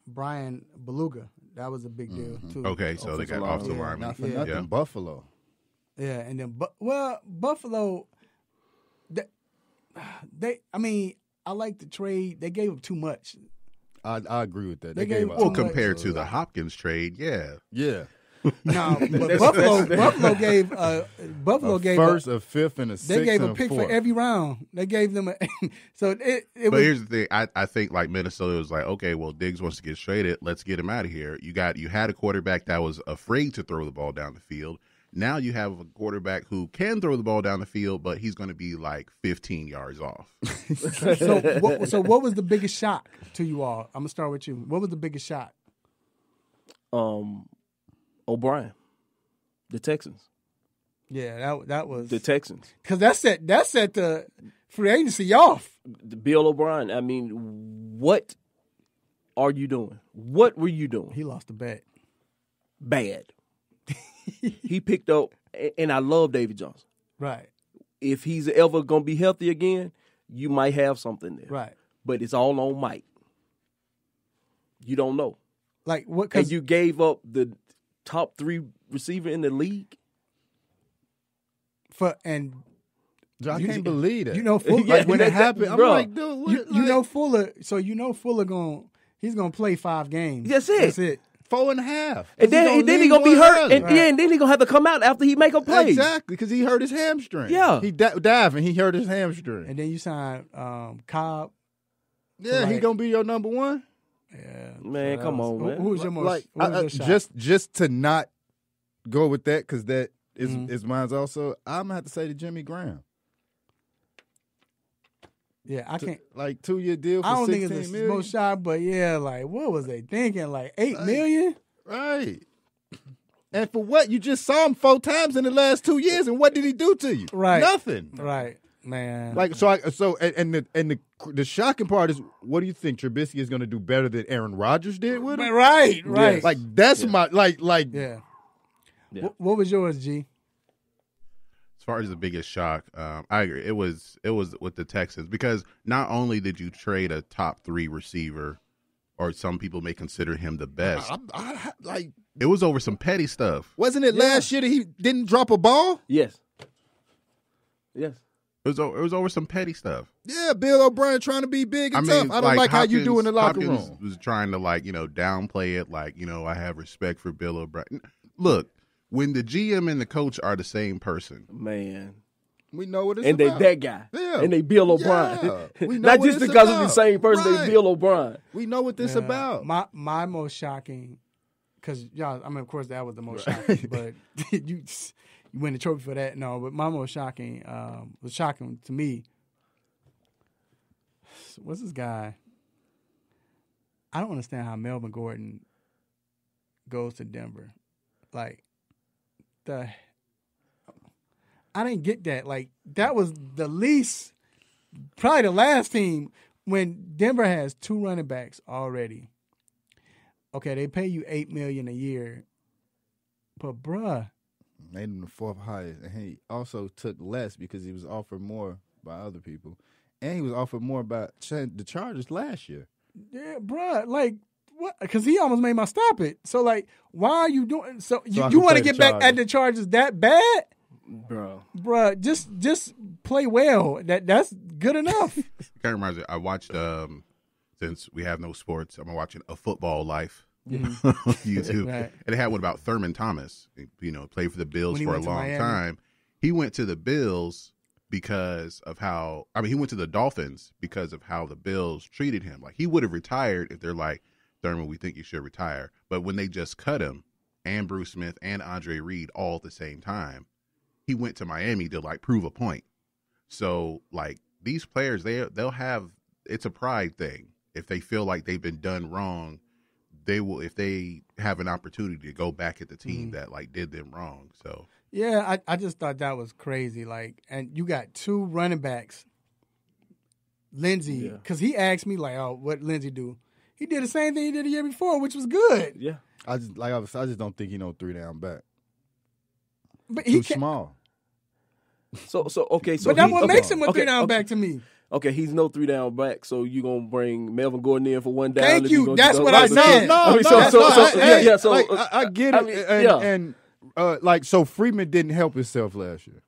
Brian Beluga. That was a big deal too. Okay, so they got offensive lineman. Not for nothing, Buffalo. Yeah, and then Buffalo. I like the trade. They gave up too much. I agree with that. They gave compared to the Hopkins trade, yeah. No, but Buffalo gave first, a fifth, and a sixth. They gave and a pick fourth for every round. They gave them so it But was. here's the thing: I think like Minnesota was like, okay, well Diggs wants to get traded. Let's get him out of here. You had a quarterback that was afraid to throw the ball down the field. Now you have a quarterback who can throw the ball down the field, but he's going to be like 15 yards off. So what was the biggest shock to you all? I'm gonna start with you. What was the biggest shock? O'Brien, the Texans. Yeah, that was the Texans, because that set the free agency off. Bill O'Brien. I mean, what are you doing? What were you doing? He lost the bet. Bad. He picked up, and I love David Johnson. Right. If he's ever gonna be healthy again, you might have something there. Right. But it's all on Mike. You don't know. Like what? And you gave up the top 3 receiver in the league. I can't believe that. You know, Fuller, like when it happened, I'm like, dude, what? You know Fuller. So you know Fuller he's gonna play 5 games. That's it. 4.5. And then he gonna be hurt, and then he gonna have to come out after he make a play. Exactly, because he hurt his hamstring. Yeah, he dived and he hurt his hamstring. And then you sign Cobb. Yeah, he gonna be your number 1. Yeah, man, come on, man. Who's your most just to not go with that because that is mine also. I'm gonna have to say to Jimmy Graham. Yeah, I can't. Like 2-year deal for I don't $16 think it's the million. most shot, but yeah, like what was they thinking? Like $8 million? Right. And for what? You just saw him 4 times in the last 2 years, and what did he do to you? Right. Nothing. Right, man. Like the shocking part is, what do you think Trubisky is going to do better than Aaron Rodgers did with him? Right. Yeah. Like that's my like. Yeah. What was yours, G? As far as the biggest shock, I agree. It was with the Texans because not only did you trade a top 3 receiver, or some people may consider him the best. It was over some petty stuff. Wasn't it last year that he didn't drop a ball? Yes. It was over some petty stuff. Yeah, Bill O'Brien trying to be big and tough. I don't like how you do in the locker room. Was trying to downplay it, I have respect for Bill O'Brien. Look. When the GM and the coach are the same person, man, we know what it's about. And they that guy, and they Bill O'Brien. Yeah. We know Not what just it's because about. of the same person, right. they Bill O'Brien. We know what this about. My most shocking, because y'all, I mean, of course that was the most shocking, but you win the trophy for that. No, but my most shocking was shocking to me. What's this guy? I don't understand how Melvin Gordon goes to Denver, like. I didn't get that. Like, that was the least, probably the last team when Denver has 2 running backs already. Okay, they pay you $8 million a year, but bruh, made him the 4th highest, and he also took less because he was offered more by other people, And he was offered more about the Chargers last year. Yeah, bruh. Like, what? Because he almost made my stop it. So, like, why are you doing? So you want to get back at the Chargers that bad? Bruh, just play well. That's good enough. Kind of reminds me, I watched, since we have no sports, I'm watching A Football Life on YouTube. Right. And it had one about Thurman Thomas. You know, played for the Bills for a long time. He went to the Bills because of how, he went to the Dolphins because of how the Bills treated him. Like, he would have retired if they're like, Thurman, we think you should retire. But when they just cut him, and Bruce Smith and Andre Reed all at the same time, he went to Miami to, like, prove a point. So, like, these players, they'll have, it's a pride thing. If they feel like they've been done wrong, they will, if they have an opportunity to go back at the team that, like, did them wrong. So, yeah, I just thought that was crazy. Like, and you got 2 running backs. Lindsey, because he asked me, like, oh, what Lindsey do? He did the same thing he did the year before, which was good. Yeah. I just don't think he no 3-down back. But Too small. So okay. So but that's what makes him a 3-down back to me. Okay, he's no 3-down back, so you gonna bring Melvin Gordon in for 1 down? Thank you. That's what I said. I get it. And so Freeman didn't help himself last year.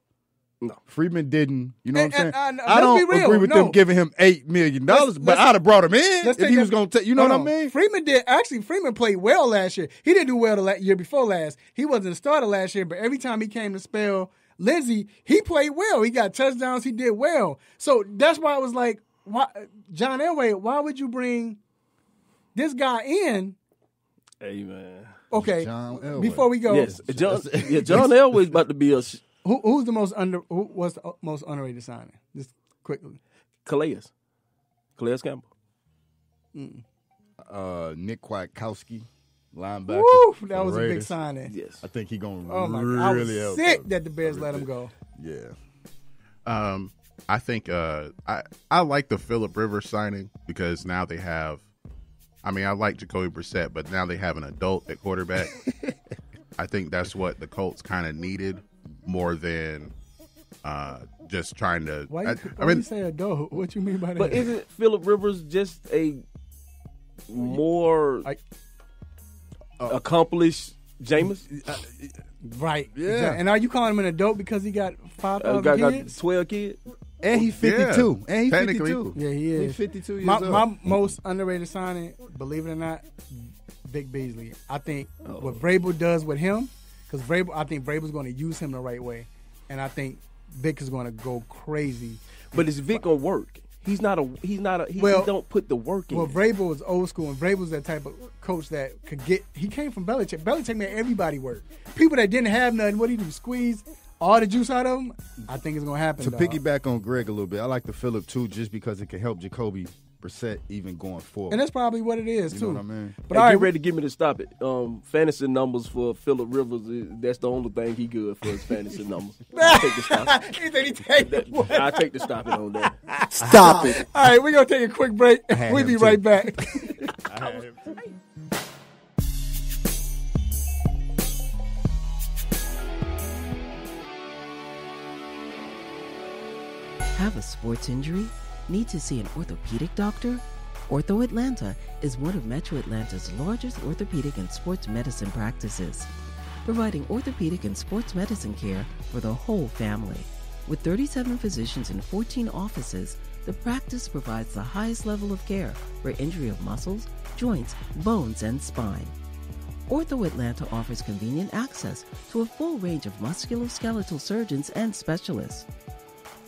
No, Freeman didn't. You know what I'm saying? I don't agree with them giving him $8 million, but I'd have brought him in if he was going to take. You know what I mean? Freeman did. Actually, Freeman played well last year. He didn't do well the year before last. He wasn't a starter last year, but every time he came to spell Lindsey, he played well. He got touchdowns. He did well. So that's why I was like, why, John Elway, why would you bring this guy in? Hey, man. Okay, before we go. Yes, John Elway's about to be a... Who was the most underrated signing? Just quickly. Calais Campbell. Nick Kwiatkowski, linebacker. Woo, that was a big signing. Yes, I think he's going to I was help. Sick that the Bears let him go. Yeah. I think I like the Phillip Rivers signing because now they have. I like Jacoby Brissett, but now they have an adult at quarterback. I think that's what the Colts kind of needed. More than just trying to. Why you say adult? What you mean by that? But isn't Phillip Rivers just a more accomplished Jameis? Right. Yeah. Exactly. And are you calling him an adult because he got 5,000 kids? Got 12 kids? And he's 52. Yeah. And he's 52. Yeah, he is. He's 52 years old. My most underrated signing, believe it or not, Vic Beasley. I think what Vrabel does with him. Because I think Vrabel's going to use him the right way, and I think Vic is going to go crazy. But is Vic gonna work? He don't put the work in. Well, Vrabel is old school, and Vrabel's that type of coach that could get. He came from Belichick. Belichick made everybody work. People that didn't have nothing, what do you do? Squeeze all the juice out of them. I think it's going to happen. To piggyback on Greg a little bit, I like the Phillip too, just because it can help Jacoby Brissett even going forward. And that's probably what it is, too. You know what I mean? But get ready to get me to stop it. Fantasy numbers for Phillip Rivers, that's the only thing he good for is fantasy numbers. I'll take the stop. I'll take the stop it on that. Stop it. All right, we're going to take a quick break. We'll be right back. I had him too. Have a sports injury? Need to see an orthopedic doctor? Ortho Atlanta is one of Metro Atlanta's largest orthopedic and sports medicine practices, providing orthopedic and sports medicine care for the whole family. With 37 physicians and 14 offices, the practice provides the highest level of care for injury of muscles, joints, bones, and spine. Ortho Atlanta offers convenient access to a full range of musculoskeletal surgeons and specialists.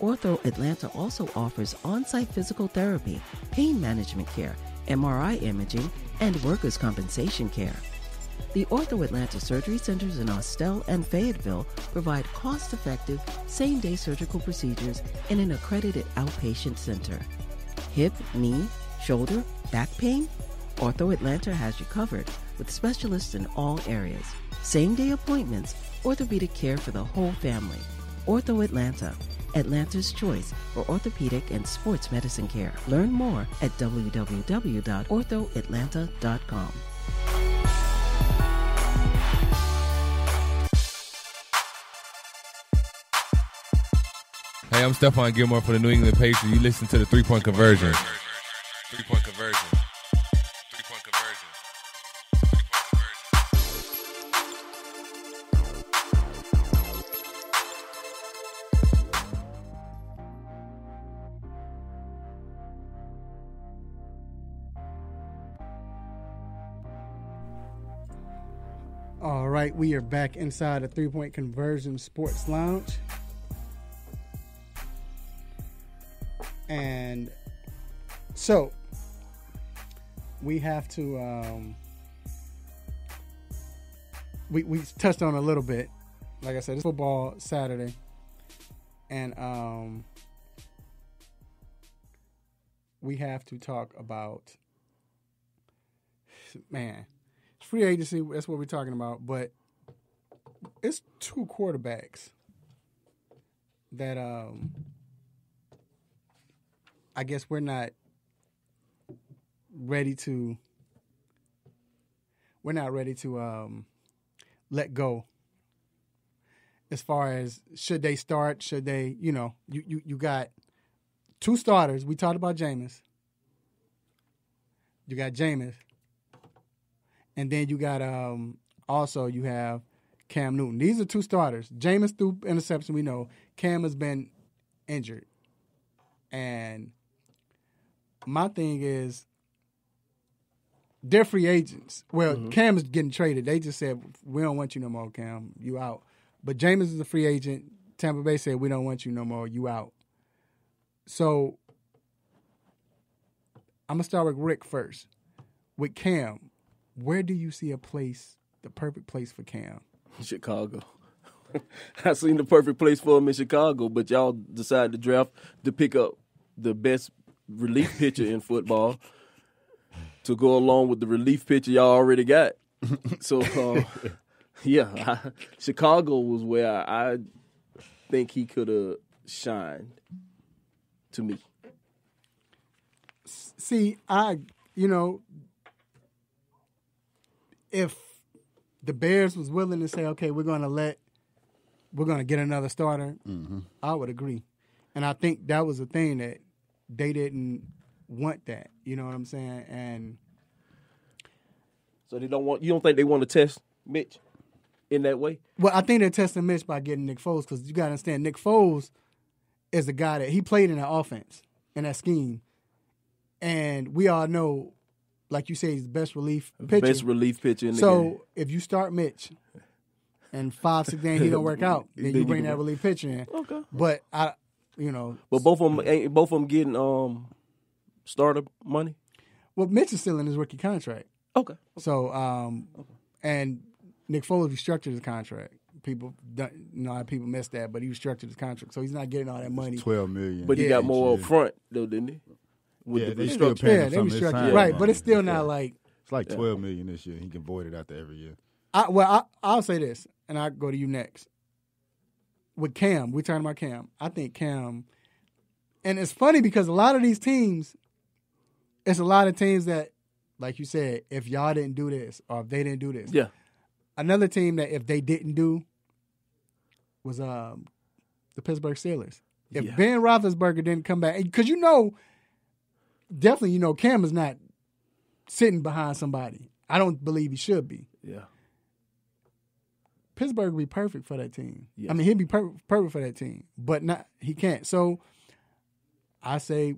Ortho Atlanta also offers on-site physical therapy, pain management care, MRI imaging, and workers' compensation care. The Ortho Atlanta surgery centers in Austell and Fayetteville provide cost-effective, same-day surgical procedures in an accredited outpatient center. Hip, knee, shoulder, back pain? Ortho Atlanta has you covered with specialists in all areas. Same-day appointments, orthopedic care for the whole family. Ortho Atlanta. Atlanta's choice for orthopedic and sports medicine care. Learn more at www.orthoatlanta.com. Hey, I'm Stephon Gilmore for the New England Patriots. You listen to the 3-Point Conversion. 3-Point Conversion. 3-Point Conversion. All right, we are back inside the 3-Point Conversion Sports Lounge. And so we have to we touched on a little bit. Like I said, it's football Saturday. And we have to talk about, man, free agency, that's what we're talking about, but it's two quarterbacks that I guess we're not ready to let go as far as should they start, should they, you got two starters. We talked about Jameis. You got Jameis. And then you got also you have Cam Newton. These are two starters. Jameis threw interception, we know. Cam has been injured. And my thing is they're free agents. Well, Cam is getting traded. They just said, we don't want you no more, Cam. You out. But Jameis is a free agent. Tampa Bay said, we don't want you no more. You out. So I'm going to start with Rick first. With Cam, where do you see the perfect place for Cam? Chicago. I seen the perfect place for him in Chicago, but y'all decided to draft to pick up the best relief pitcher in football to go along with the relief pitcher y'all already got. So, Chicago was where I think he could have shined to me. See, if the Bears was willing to say, okay, we're going to get another starter, I would agree. And I think that was the thing that they didn't want that. You know what I'm saying? And so you don't think they want to test Mitch in that way? Well, I think they're testing Mitch by getting Nick Foles, because you got to understand, Nick Foles is the guy that he played in that offense, in that scheme. And we all know, like you say, he's the best relief pitcher. Best relief pitcher in the game. So if you start Mitch and 5-6 games he don't work out, then you bring that relief pitcher in. Okay. But But both of them getting starter money? Well, Mitch is still in his rookie contract. Okay. So and Nick Foles restructured his contract. People how people miss that, but he restructured his contract, so he's not getting all that money. $12 million. But he got more up front though, didn't he? They still paying him some restructured, right? But it's still not like it's like $12 million this year. He can void it out there every year. I'll say this, and I'll go to you next. With Cam, we're talking about Cam. I think Cam, and it's funny because a lot of these teams, it's a lot of teams that, like you said, if y'all didn't do this or if they didn't do this. Yeah. Another team that if they didn't do was the Pittsburgh Steelers. If Ben Roethlisberger didn't come back, because definitely Cam is not sitting behind somebody. I don't believe he should be. Yeah. Pittsburgh would be perfect for that team. Yes. I mean, he'd be perfect for that team, but he can't. So I say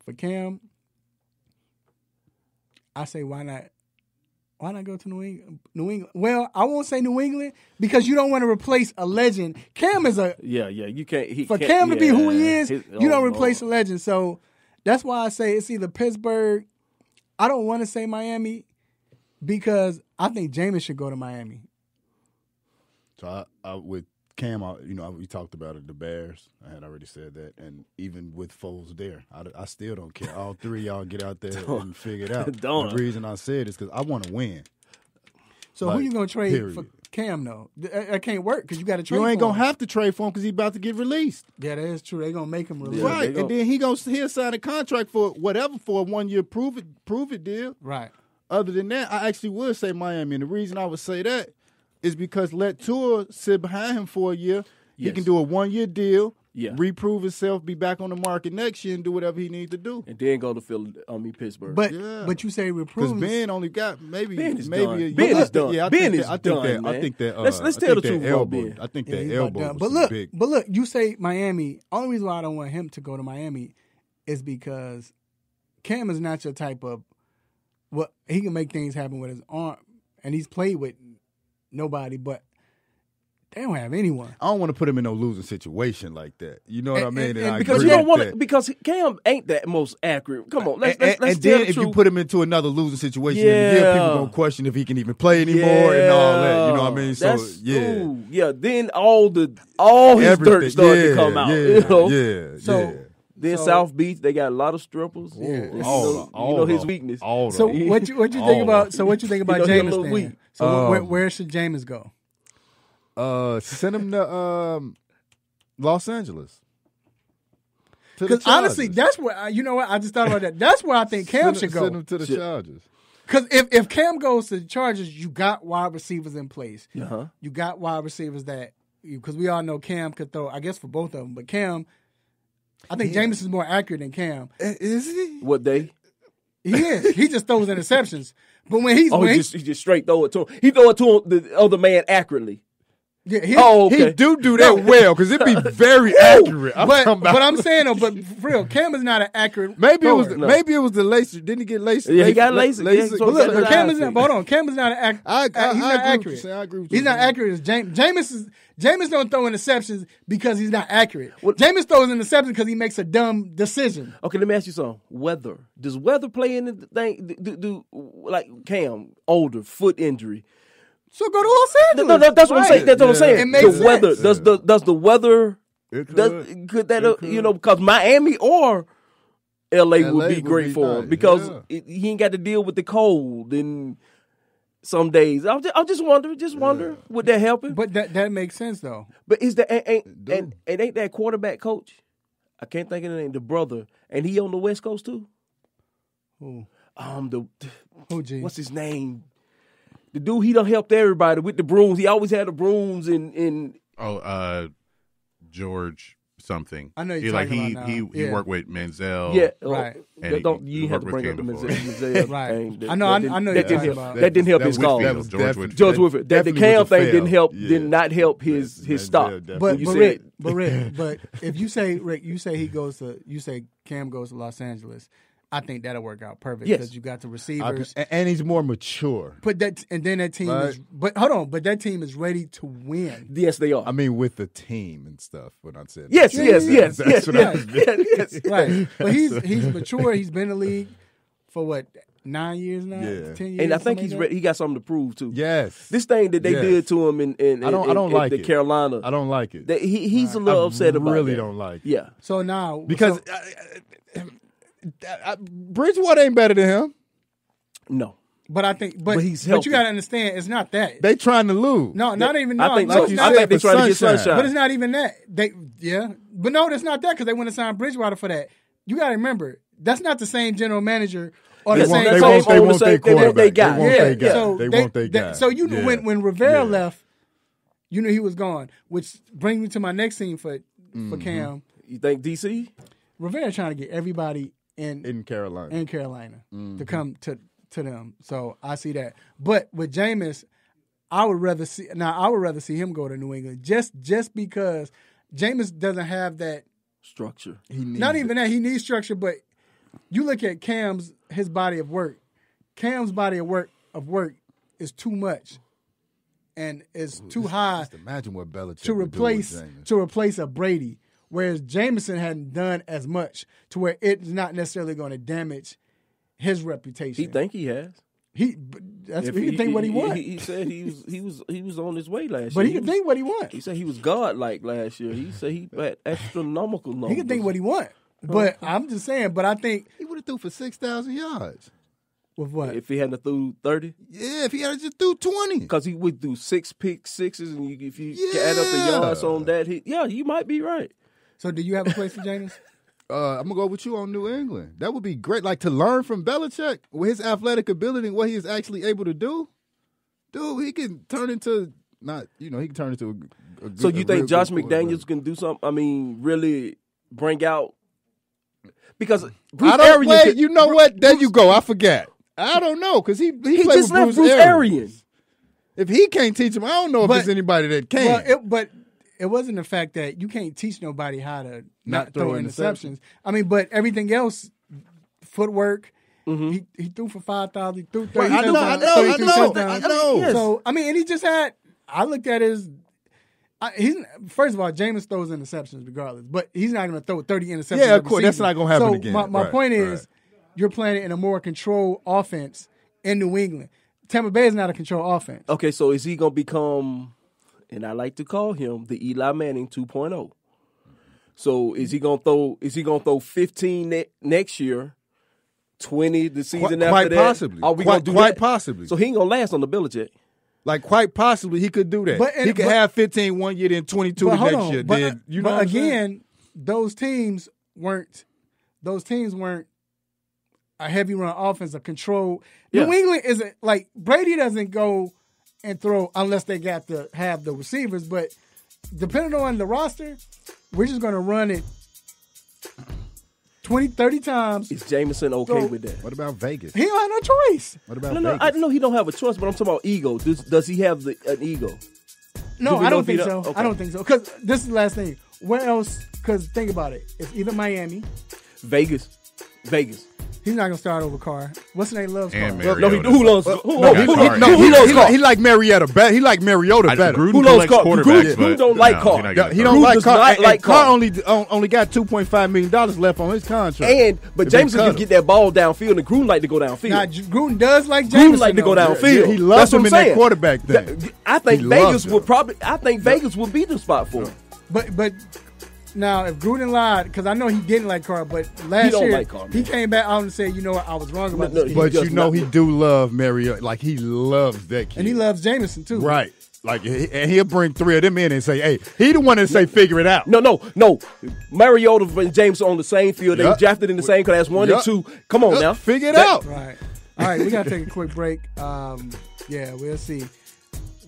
for Cam, I say why not go to New England? Well, I won't say New England because you don't want to replace a legend. Cam is you can't. For Cam to be who he is, you don't replace a legend. So that's why I say it's either Pittsburgh. I don't want to say Miami because I think Jameis should go to Miami. So I with Cam, we talked about it, the Bears. I had already said that. And even with Foles there, I still don't care. All three of y'all get out there and figure it out. The reason I said is because I want to win. So who you going to trade for Cam, though? That can't work because you got to trade for him. You ain't going to have to trade for him because he's about to get released. Yeah, that is true. They're going to make him released. Right. And then he'll sign a contract for whatever for a 1 year prove it deal. Right. Other than that, I actually would say Miami. And the reason I would say that is because let Tua sit behind him for a year. Yes. He can do a 1 year deal, reprove himself, be back on the market next year, and do whatever he needs to do. And then go to Pittsburgh. But you say reprove. Because Ben only got maybe Ben is maybe done. a year. Ben is done. Yeah, Ben is done, I think that. Let's tell the truth about Ben. I think that he's elbow. about done. Was big. But look, you say Miami. Only reason why I don't want him to go to Miami is because Cam is not your type of. Well, he can make things happen with his arm, and he's played with nobody, but they don't have anyone. I don't want to put him in no losing situation like that. You know what I mean? And because you don't want to, because Cam ain't that most accurate. Come on, let's and tell then the if truth. you put him into another losing situation, then people gonna question if he can even play anymore and all that. You know what I mean? So then all his dirt started to come out. Then South Beach, they got a lot of strippers. His weakness. So what you think about? So what you think about Jameis then? So where should Jameis go? Send him to Los Angeles. Because honestly, that's where you know what I just thought about that. That's where I think Cam should go. Send him to the Chargers. Because if Cam goes to the Chargers, you got wide receivers in place. You got wide receivers that because we all know Cam could throw. I guess for both of them, but Cam. I think Jameis is more accurate than Cam. Is he? What day? He is. He just throws interceptions. But when he's he just straight throw it to him. He throw it to the other man accurately. Yeah, he do that well because it'd be very accurate. But I'm saying though, but for real, Cam is not an accurate. Maybe it was the laser. Didn't he get laser? Yeah, he got laser. But look, Cam is not. Hold on, Cam is not an accurate. He's not accurate. I agree with you. He's not accurate as Jameis. Jameis don't throw interceptions because he's not accurate. Jameis throws interceptions because he makes a dumb decision. Okay, let me ask you something. Weather. Does weather play in the thing? Do like Cam, older, foot injury. So go to Los Angeles. No, that's what I'm saying. That's what I'm saying. It makes the weather. sense. Does the weather? Could that because Miami or LA would be great for him because he ain't got to deal with the cold and some days. I just wonder, would that help him? But that makes sense though. But is that ain't that quarterback coach? I can't think of the name. The brother, and he on the West Coast too. Who? What's his name? The dude, he done helped everybody with the brooms. He always had the brooms in George something. I know you're talking about now. He worked with Manziel. Yeah, right. You have to bring up the Manziel right. I know you're talking about. That didn't help his call. George Whitfield. That the Cam thing did not help his stop. But Rick, but if you say Rick, you say Cam goes to Los Angeles. I think that'll work out perfect because you got the receivers, and he's more mature. But that team is. But hold on, but that team is ready to win. Yes, they are. I mean, with the team and stuff. When I said yes. Right. But he's mature. He's been in the league for what 9 years now, 10 years, and I think he's ready. He got something to prove too. Yes, this thing that they did to him in I don't like the Carolina. I don't like it. He's a little upset about it. I really don't like it. Yeah. So now because. Bridgewater ain't better than him. No. But I think, but you got to understand, it's not that. They trying to lose. No, not even. I think so. I think they're trying to get sunshine. But it's not even that. But no, that's not that because they want to sign Bridgewater for that. You got to remember, that's not the same general manager or the same. They want their quarterback. They want their guy. So when Rivera left, you knew he was gone. Which brings me to my next scene for Cam. You think DC? Rivera trying to get everybody in Carolina to come to them. So I see that. But with Jameis, I would rather see him go to New England just because Jameis doesn't have that structure. Not even that. He needs structure, but you look at his body of work. Cam's body of work is too much. And it's too high. Just imagine what Belichick to replace a Brady. Whereas Jameson hadn't done as much to where it's not necessarily going to damage his reputation. He think he has. He can think what he wants. He said he was on his way last year. But he can think what he wants. He said he was godlike last year. He said he had astronomical numbers. He can think what he wants. But I'm just saying. But I think he would have threw for 6,000 yards. With what? If he hadn't threw 30? Yeah, if he had just threw 20. Because he would do 6 pick sixes, and if you add up the yards on that, you might be right. So do you have a place for Jameis? I'm going to go with you on New England. That would be great. Like to learn from Belichick with his athletic ability and what he is actually able to do. Dude, he can turn into not, he can turn into a good. So you think Josh McDaniels can do something? I mean, really bring out because Bruce Arians. You know what? There you go. I forgot. I don't know because he played just with left Bruce Arians. If he can't teach him, I don't know if there's anybody that can. But it wasn't the fact that you can't teach nobody how to not throw interceptions. I mean, but everything else, footwork. Mm-hmm. He threw for 5,000. He threw 30 touchdowns. I know. Yes. So I mean, and he just had. I looked at his. He's first of all, Jameis throws interceptions regardless, but he's not going to throw 30 interceptions. Yeah, of course, that's not going to happen again. My point is, you're playing in a more controlled offense in New England. Tampa Bay is not a controlled offense. Okay, so is he going to become, and I like to call him the Eli Manning 2.0? So is he going to throw? Is he going to throw 15 next year? 20 the season after that? Possibly. Are we going to do quite that? Possibly. So he ain't going to last on the Belichick. Like, quite possibly, he could do that. He could have 15 one year, then 22 the next year. Then, you know but again, those teams weren't a heavy run offense, a control. Yeah. New England isn't like Brady doesn't go and throw unless they got to have the receivers. But depending on the roster, we're just going to run it 20, 30 times. Is Jameson okay with that? What about Vegas? He don't have no choice. What about Vegas? No, I know he don't have a choice, but I'm talking about ego. Does he have an ego? No, I don't think so. Okay. I don't think so. Because this is the last thing. Where else? Because think about it. It's either Miami. Vegas. He's not gonna start over Carr. What's the name? Loves Carr. No, who loves? He like Mariota better. He like Mariota better. Gruden collects quarterbacks, Gruden don't like Carr. He don't like Carr. Carr only got $2.5 million left on his contract. But Jameson can get that ball downfield, and Gruden like to go downfield. Now, Gruden does like Jameson. Gruden like to go downfield. He loves him in that quarterback thing. I think Vegas would probably. I think Vegas would be the spot for him. But. Now, if Gruden lied, because I know he didn't like Carr, but last year he came back out and said, you know what, I was wrong about this. But you know he do love Mariota. Like, he loves that kid. And he loves Jameson, too. Right. Like, and he'll bring three of them in and say, hey, he the one that say figure it out. No. Mariota and Jameson on the same field. They drafted in the same class, 1 and 2. Come on now. Figure it out. Right. All right, we got to take a quick break. Yeah, we'll see.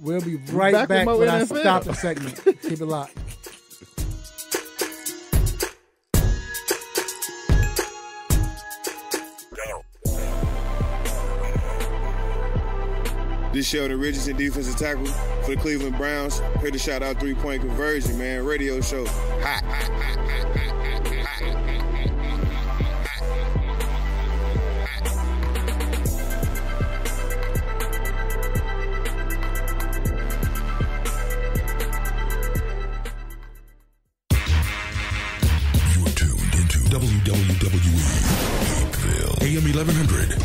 We'll be right back with our stop segment. Keep it locked. This Sheldon Richardson, defensive tackle for the Cleveland Browns. Here to shout out 3-point conversion, man. Radio show. Hot. You're tuned into WWE AM 1100.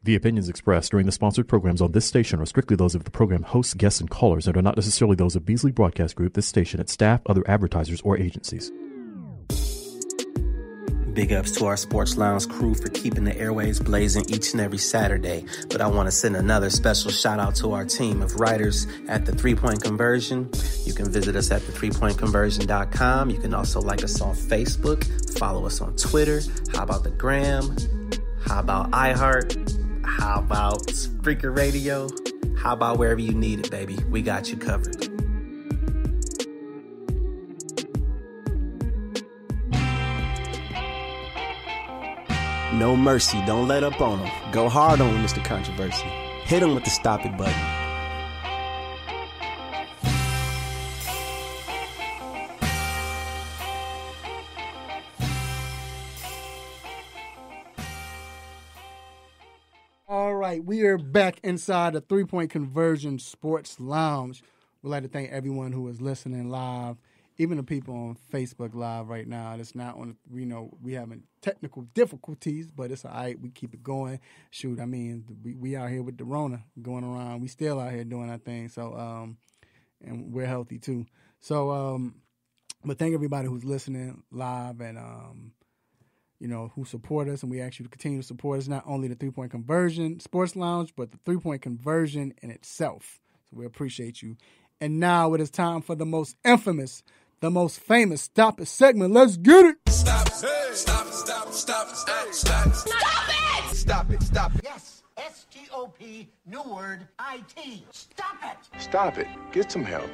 The opinions expressed during the sponsored programs on this station are strictly those of the program hosts, guests, and callers and are not necessarily those of Beasley Broadcast Group, this station, its staff, other advertisers, or agencies. Big ups to our Sports Lounge crew for keeping the airwaves blazing each and every Saturday. But I want to send another special shout out to our team of writers at the 3-Point Conversion. You can visit us at the3pointconversion.com. You can also like us on Facebook, follow us on Twitter. How about the Gram? How about iHeart? How about Spreaker Radio? How about wherever you need it, baby? We got you covered. No mercy. Don't let up on him. Go hard on him, Mr. Controversy. Hit him with the stop it button. All right, we are back inside the 3-Point Conversion Sports Lounge. We'd like to thank everyone who is listening live, even the people on Facebook Live right now. It's not on, we having technical difficulties, but it's all right. We keep it going. Shoot, I mean, we out here with the Rona going around. We still out here doing our thing. So, and we're healthy too. So, but thank everybody who's listening live and, who support us, and we ask you to continue to support us, not only the 3-Point Conversion Sports Lounge, but the 3-Point Conversion in itself. So we appreciate you. And now it is time for the most infamous, the most famous Stop It segment. Let's get it. Stop it. Stop it. Stop it. Stop it. Stop it. Stop it. Stop it. Stop it. Yes. S-T-O-P, new word, I-T. Stop it! Stop it. Get some help.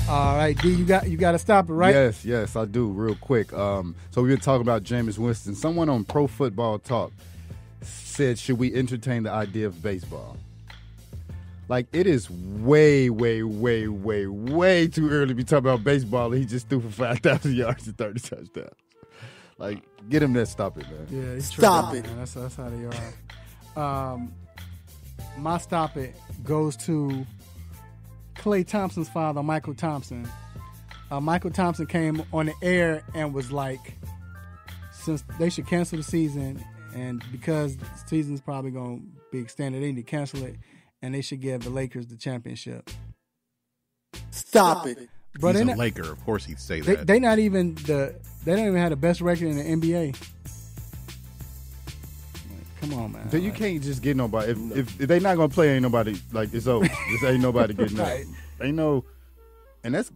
All right, D, you got to stop it, right? Yes, I do. Real quick. So we were talking about Jameis Winston. Someone on Pro Football Talk said, should we entertain the idea of baseball? Like, it is way, way, way, way, way too early to be talking about baseball. He just threw for 5,000 yards and 30 touchdowns. Like, get him there. Stop it, man. Yeah, stop it. Man. That's how they are. My stop it goes to Klay Thompson's father, Michael Thompson. Michael Thompson came on the air and was like, since they should cancel the season, and because the season's probably going to be extended, they need to cancel it, and they should give the Lakers the championship. Stop it. But he's a Laker, of course he'd say that. They don't even have the best record in the NBA. Come on, man. You can't just get nobody. If they're not gonna play, ain't nobody, like, it's over. This ain't nobody getting up. Right. Ain't no, and that's,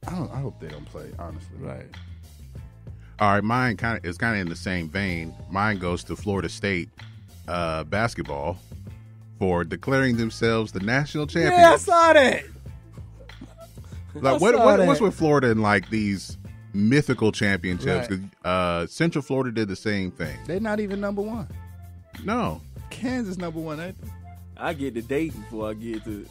I hope they don't play, honestly. Right. All right, mine is kind of in the same vein. Mine goes to Florida State basketball for declaring themselves the national champions. Yeah, I saw that. Like, what's with Florida and like these mythical championships? Right. Central Florida did the same thing. They're not even number one. No. Kansas number one, ain't they? I get to Dayton before I get to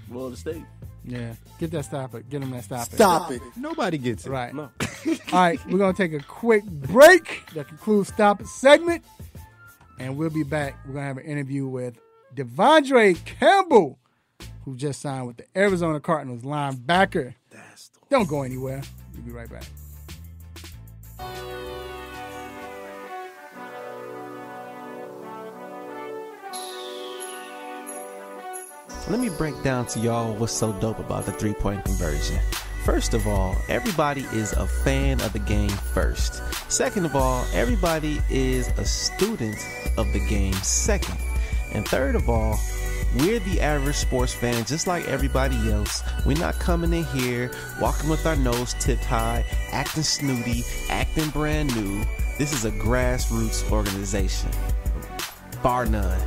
Florida State. Yeah. Get that stop it. Get them that stop it. Stop it. Nobody gets it. Right. No. All right, we're going to take a quick break. That concludes Stop It segment. And we'll be back. We're going to have an interview with Devondre Campbell, who just signed with the Arizona Cardinals linebacker. Don't go anywhere. We'll be right back. Let me break down to y'all what's so dope about the three-point conversion. First of all, everybody is a fan of the game first. Second of all, everybody is a student of the game second. And third of all, we're the average sports fan just like everybody else. We're not coming in here, walking with our nose tipped high, acting snooty, acting brand new. This is a grassroots organization. Bar none.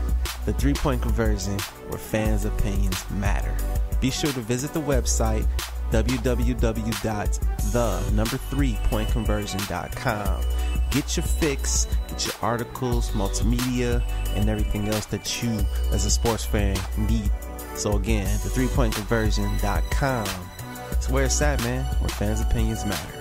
The three-point conversion, where fans' opinions matter. Be sure to visit the website www.the3pointconversion.com. Get your fix, get your articles, multimedia, and everything else that you, as a sports fan, need. So again, the3pointconversion.com. It's where it's at, man, where fans' opinions matter.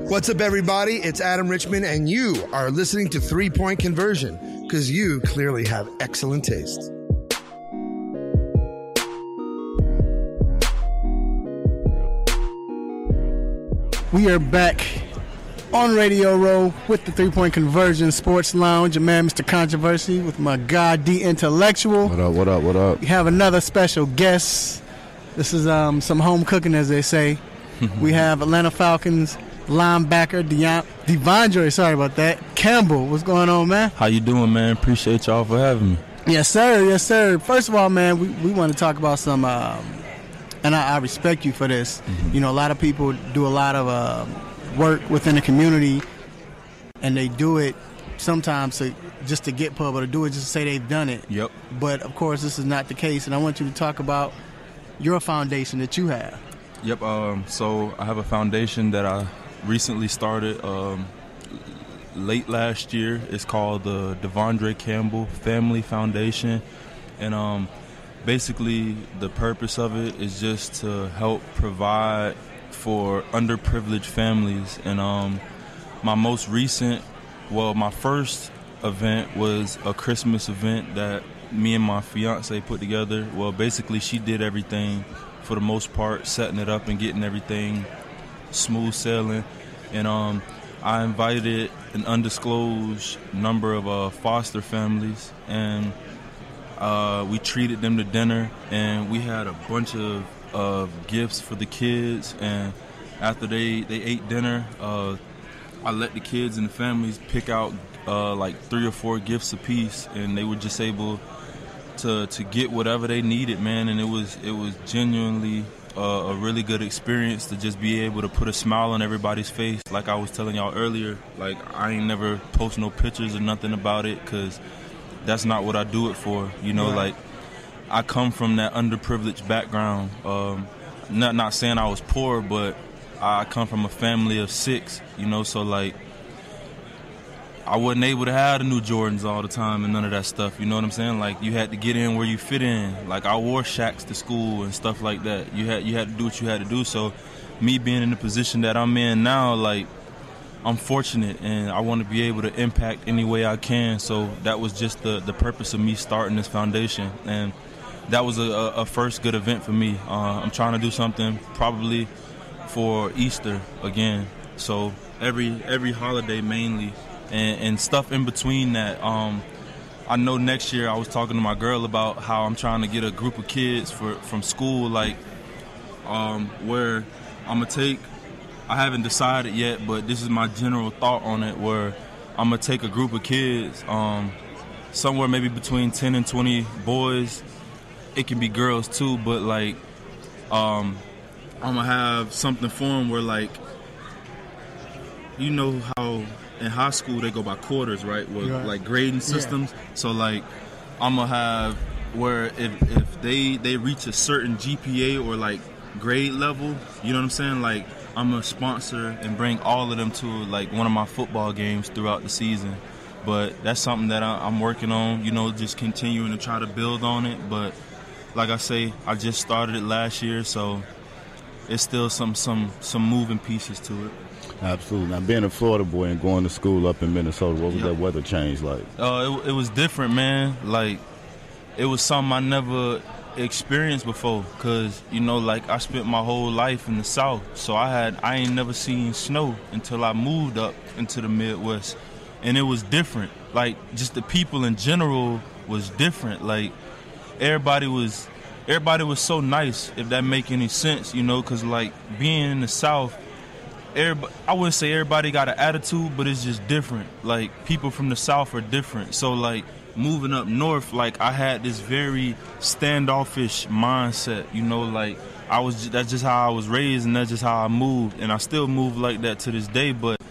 What's up, everybody? It's Adam Richmond, and you are listening to 3 Point Conversion, because you clearly have excellent taste. We are back on Radio Row with the 3 Point Conversion Sports Lounge. Your man, Mr. Controversy, with my guy, D Intellectual. What up? We have another special guest. This is some home cooking, as they say. We have Atlanta Falcons linebacker Devondre, sorry about that, Campbell. What's going on, man? How you doing, man? Appreciate y'all for having me. Yes, sir. First of all, man, we want to talk about some, and I respect you for this. Mm-hmm. You know, a lot of people do a lot of work within the community, and they do it sometimes just to get pub, or to do it just to say they've done it. Yep. But, of course, this is not the case, and I want you to talk about your foundation that you have. Yep. So I have a foundation that I recently started late last year. It's called the Devondre Campbell Family Foundation, and basically the purpose of it is just to help provide for underprivileged families. And my first event was a Christmas event that me and my fiance put together. Well, basically she did everything for the most part, setting it up and getting everything smooth sailing. And I invited an undisclosed number of foster families, and we treated them to dinner, and we had a bunch of of gifts for the kids, and after they ate dinner, I let the kids and the families pick out like 3 or 4 gifts apiece, and they were just able to get whatever they needed, man. And it was genuinely a really good experience to just be able to put a smile on everybody's face. Like I was telling y'all earlier, like I ain't never post no pictures or nothing about it, because that's not what I do it for. You know, like I come from that underprivileged background. Not saying I was poor, but I come from a family of 6, you know, so like I wasn't able to have the new Jordans all the time and none of that stuff, you know what I'm saying? Like you had to get in where you fit in. Like I wore Shaqs to school and stuff like that. You had to do what you had to do. So me being in the position that I'm in now, like I'm fortunate and I want to be able to impact any way I can. So that was just the purpose of me starting this foundation, and that was a first good event for me. I'm trying to do something probably for Easter again. So every holiday mainly. And stuff in between that. I know next year I was talking to my girl about how I'm trying to get a group of kids from school, like where I'm going to take, I haven't decided yet, but this is my general thought on it, where I'm going to take a group of kids, somewhere maybe between 10 and 20 boys. It can be girls too, but like I'm going to have something for them where, like, you know how in high school they go by quarters, right? With like grading systems. Yeah. So like I'm gonna have where if they reach a certain GPA or like grade level, you know what I'm saying? Like I'm gonna sponsor and bring all of them to like one of my football games throughout the season. But that's something that I'm working on, you know, just continuing to try to build on it. But like I say, I just started it last year, so it's still some moving pieces to it. Absolutely. Now, being a Florida boy and going to school up in Minnesota, what was that weather change like? It was different, man. Like, it was something I never experienced before, because, you know, like, I spent my whole life in the South, so I ain't never seen snow until I moved up into the Midwest, and it was different. Like, just the people in general was different. Like, everybody was so nice, if that make any sense, you know, because, like, being in the South, I wouldn't say everybody got an attitude, but it's just different. Like, people from the South are different. So, like, moving up north, like, I had this very standoffish mindset, you know, like, that's just how I was raised and that's just how I moved. And I still move like that to this day, but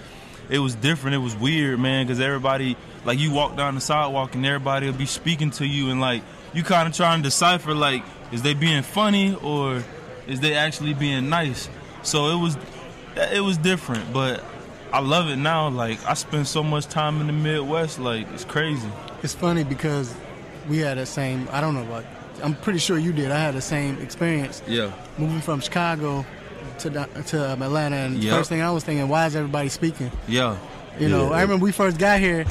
it was different. It was weird, man, because everybody, like, you walk down the sidewalk and everybody will be speaking to you, and, like, you kind of trying to decipher, like, is they being funny or is they actually being nice? So it was different, but I love it now. Like, I spend so much time in the Midwest, like, it's crazy. It's funny because we had the same, I don't know about, I'm pretty sure you did. I had the same experience. Yeah. Moving from Chicago to Atlanta, and the first thing I was thinking, why is everybody speaking? Yeah. You know, I remember we first got here,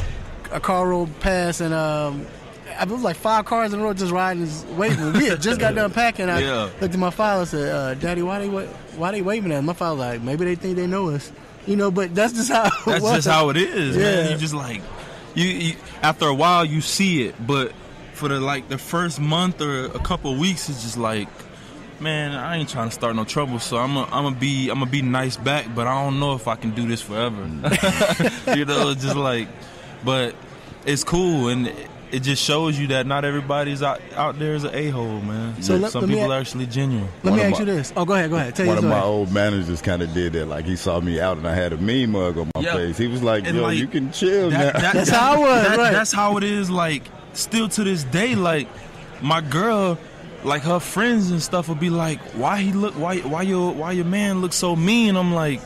a car rolled past, and it was like 5 cars in a row just riding, waving. We had just got done packing. I looked at my father and said, Daddy, why they waving at us? My father was like, maybe they think they know us. You know, but that's just how it was. That's just how it is, man. You just like, you after a while you see it, but for the first month or a couple of weeks, it's just like, man, I ain't trying to start no trouble, so I'm gonna be nice back, but I don't know if I can do this forever. You know, it's just like, but it's cool, and it just shows you that not everybody's out there is an a-hole, man. So some people are actually genuine. Let me ask you this. Oh, go ahead. One of my old managers kind of did that. Like, he saw me out and I had a mean mug on my face. He was like, yo, like, you can chill now. That's how it was, right? That's how it is, like, still to this day. Like, my girl, like, her friends and stuff will be like, why your man look so mean? I'm like,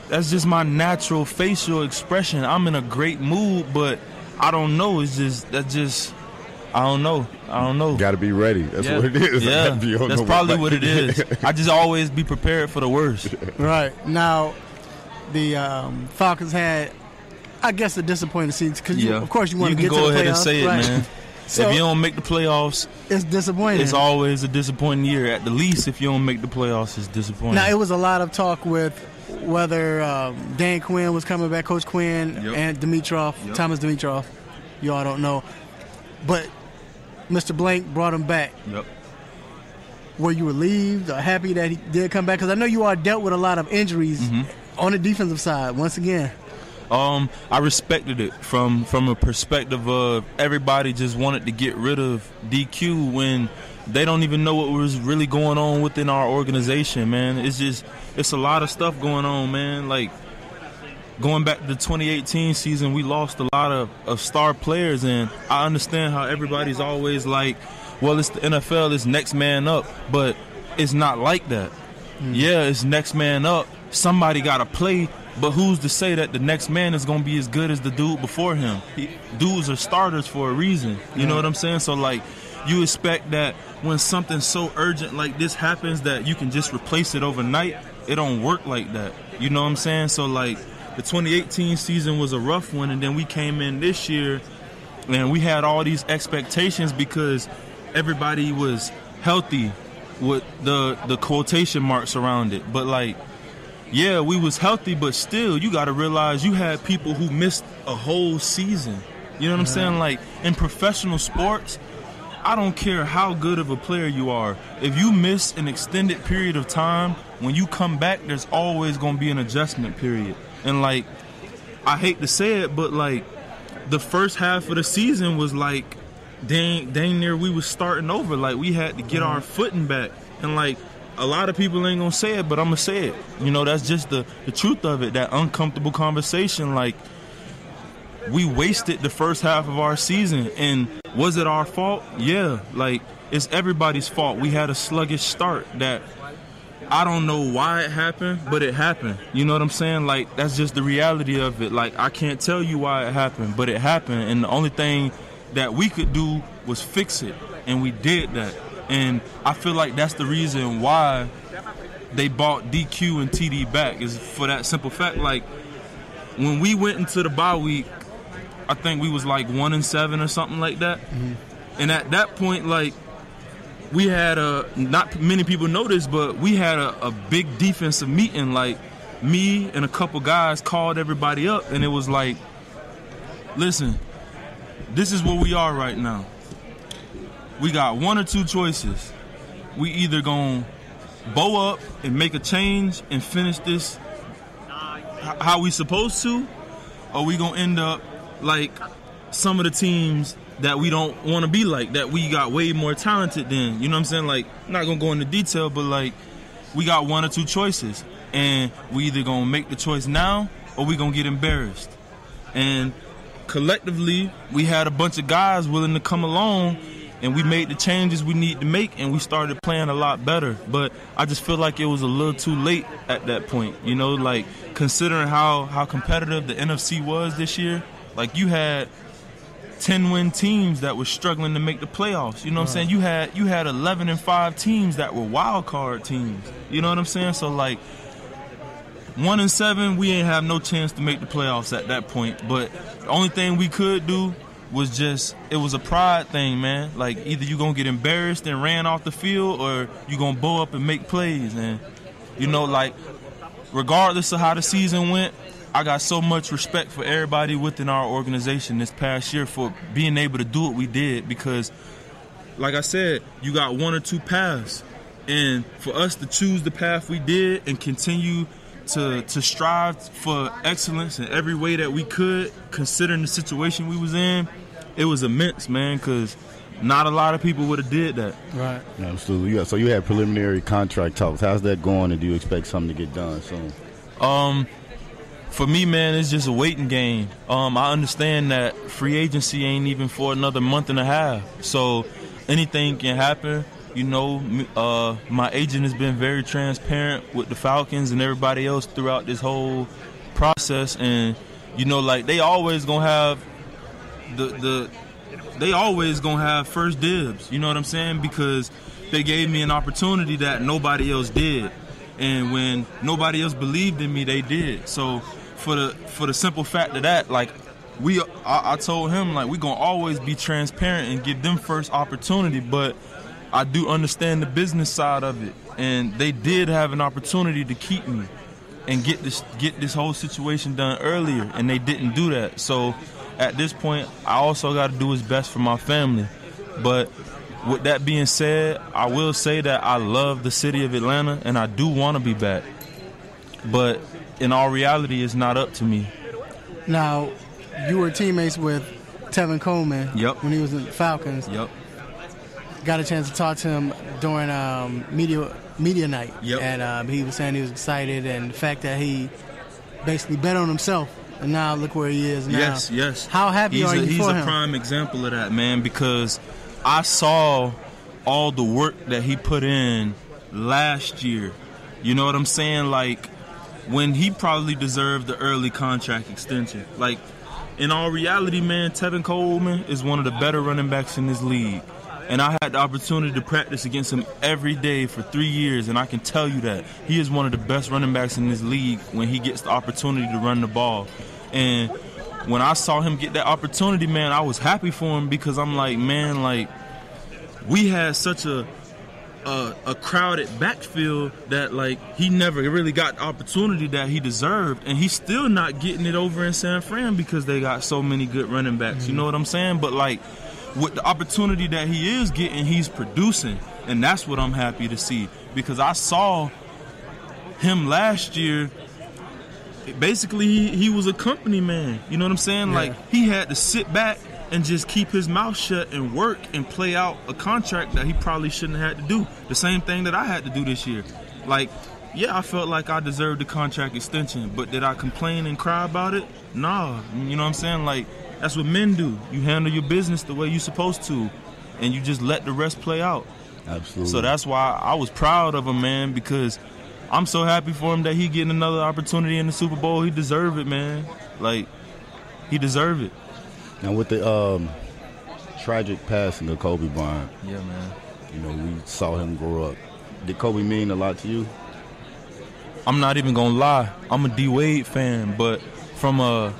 that's just my natural facial expression. I'm in a great mood, but I don't know. It's just I don't know. Got to be ready. That's what it is. Yeah, that's probably what it is. I just always be prepared for the worst. Right. Now, the Falcons had, I guess, a disappointing season because, of course, you want to get to the playoffs. You can go ahead and say it, man. So, if you don't make the playoffs, it's disappointing. It's always a disappointing year. At the least, if you don't make the playoffs, it's disappointing. Now, it was a lot of talk with whether Dan Quinn was coming back, Coach Quinn, and Dimitroff, Thomas Dimitroff. You all don't know. But Mr. Blank brought him back. Yep. were you relieved or happy that he did come back? Because I know you all dealt with a lot of injuries on the defensive side. Once again, I respected it from a perspective of everybody just wanted to get rid of DQ when they don't even know what was really going on within our organization, man. It's a lot of stuff going on, man. Like, going back to the 2018 season, we lost a lot of star players, and I understand how everybody's always like, well, it's the NFL, it's next man up, but it's not like that. Yeah, it's next man up. Somebody got to play, but who's to say that the next man is going to be as good as the dude before him? Dudes are starters for a reason. You know what I'm saying? So, like, you expect that when something so urgent like this happens that you can just replace it overnight. It don't work like that. You know what I'm saying? So, like, the 2018 season was a rough one, and then we came in this year, and we had all these expectations because everybody was healthy with the quotation marks around it. But, like, yeah, we was healthy, but still, you got to realize you had people who missed a whole season. You know what I'm saying? Like, in professional sports, I don't care how good of a player you are. If you miss an extended period of time, when you come back, there's always going to be an adjustment period. And, like, I hate to say it, but, like, the first half of the season was, like, dang near we was starting over. Like, we had to get our footing back. And, like, a lot of people ain't going to say it, but I'm going to say it. You know, that's just the truth of it, that uncomfortable conversation. Like, we wasted the first half of our season. And was it our fault? Yeah. Like, it's everybody's fault. We had a sluggish start that I don't know why it happened, but it happened. You know what I'm saying? Like, that's just the reality of it. Like, I can't tell you why it happened, but it happened. And the only thing that we could do was fix it. And we did that. And I feel like that's the reason why they bought DQ and TD back, is for that simple fact. Like, when we went into the bye week, I think we was like 1-7 or something like that. And at that point, like, we had not many people know this, but we had a big defensive meeting. Like, me and a couple guys called everybody up, and it was like, listen, this is where we are right now. We got one or two choices. We either gonna bow up and make a change and finish this how we supposed to, or we gonna end up like some of the teams that we don't want to be like, that we got way more talented than. You know what I'm saying? Like, I'm not going to go into detail, but, like, we got one or two choices. And we either going to make the choice now or we going to get embarrassed. And collectively, we had a bunch of guys willing to come along, and we made the changes we need to make, and we started playing a lot better. But I just feel like it was a little too late at that point. You know, like, considering how competitive the NFC was this year, like, you had 10-win teams that were struggling to make the playoffs. You know what I'm saying? You had 11-5 teams that were wild card teams. You know what I'm saying? So, like, 1-7, we ain't have no chance to make the playoffs at that point. But the only thing we could do was just, it was a pride thing, man. Like, either you gonna get embarrassed and ran off the field, or you gonna bow up and make plays. And, you know, like, regardless of how the season went, I got so much respect for everybody within our organization this past year for being able to do what we did, because, like I said, you got one or two paths. And for us to choose the path we did and continue to strive for excellence in every way that we could, considering the situation we was in, it was immense, man, because not a lot of people would have did that. Right. Absolutely. Yeah. So you had preliminary contract talks. How's that going, and do you expect something to get done soon? For me, man, it's just a waiting game. I understand that free agency ain't even for another month and a half. So anything can happen. You know, my agent has been very transparent with the Falcons and everybody else throughout this whole process. And, you know, like, they always going to have they always going to have first dibs. You know what I'm saying? Because they gave me an opportunity that nobody else did. And when nobody else believed in me, they did. So for the simple fact of that, like, I told him, like, we gonna always be transparent and give them first opportunity, but I do understand the business side of it, and they did have an opportunity to keep me and get this whole situation done earlier, and they didn't do that. So at this point, I also got to do what's best for my family. But with that being said, I will say that I love the city of Atlanta, and I do want to be back. But in all reality, it's not up to me. Now, you were teammates with Tevin Coleman when he was in the Falcons. Yep. Got a chance to talk to him during media night. Yep. And he was saying he was excited, and the fact that he basically bet on himself, and now look where he is now. Yes. How happy are you He's for him? He's a prime example of that, man, because I saw all the work that he put in last year. You know what I'm saying? Like, when he probably deserved the early contract extension. Like, in all reality, man, Tevin Coleman is one of the better running backs in this league. And I had the opportunity to practice against him every day for 3 years, and I can tell you that he is one of the best running backs in this league when he gets the opportunity to run the ball. And when I saw him get that opportunity, man, I was happy for him, because I'm like, man, like, we had such a crowded backfield that, like, he never really got the opportunity that he deserved, and he's still not getting it over in San Fran because they got so many good running backs. You know what I'm saying? But, like, with the opportunity that he is getting, he's producing, and that's what I'm happy to see, because I saw him last year. Basically, he was a company man. You know what I'm saying? Yeah. Like, he had to sit back and just keep his mouth shut and work and play out a contract that he probably shouldn't have had to do. The same thing that I had to do this year. Like, yeah, I felt like I deserved the contract extension, but did I complain and cry about it? Nah. You know what I'm saying? Like, that's what men do. You handle your business the way you're supposed to, and you just let the rest play out. Absolutely. So that's why I was proud of him, man, because I'm so happy for him that he getting another opportunity in the Super Bowl. He deserve it, man. Like, he deserve it. Now, with the tragic passing of Kobe Bryant, yeah, man. You know, we saw him grow up. Did Kobe mean a lot to you? I'm not even gonna lie. I'm a D Wade fan, but from a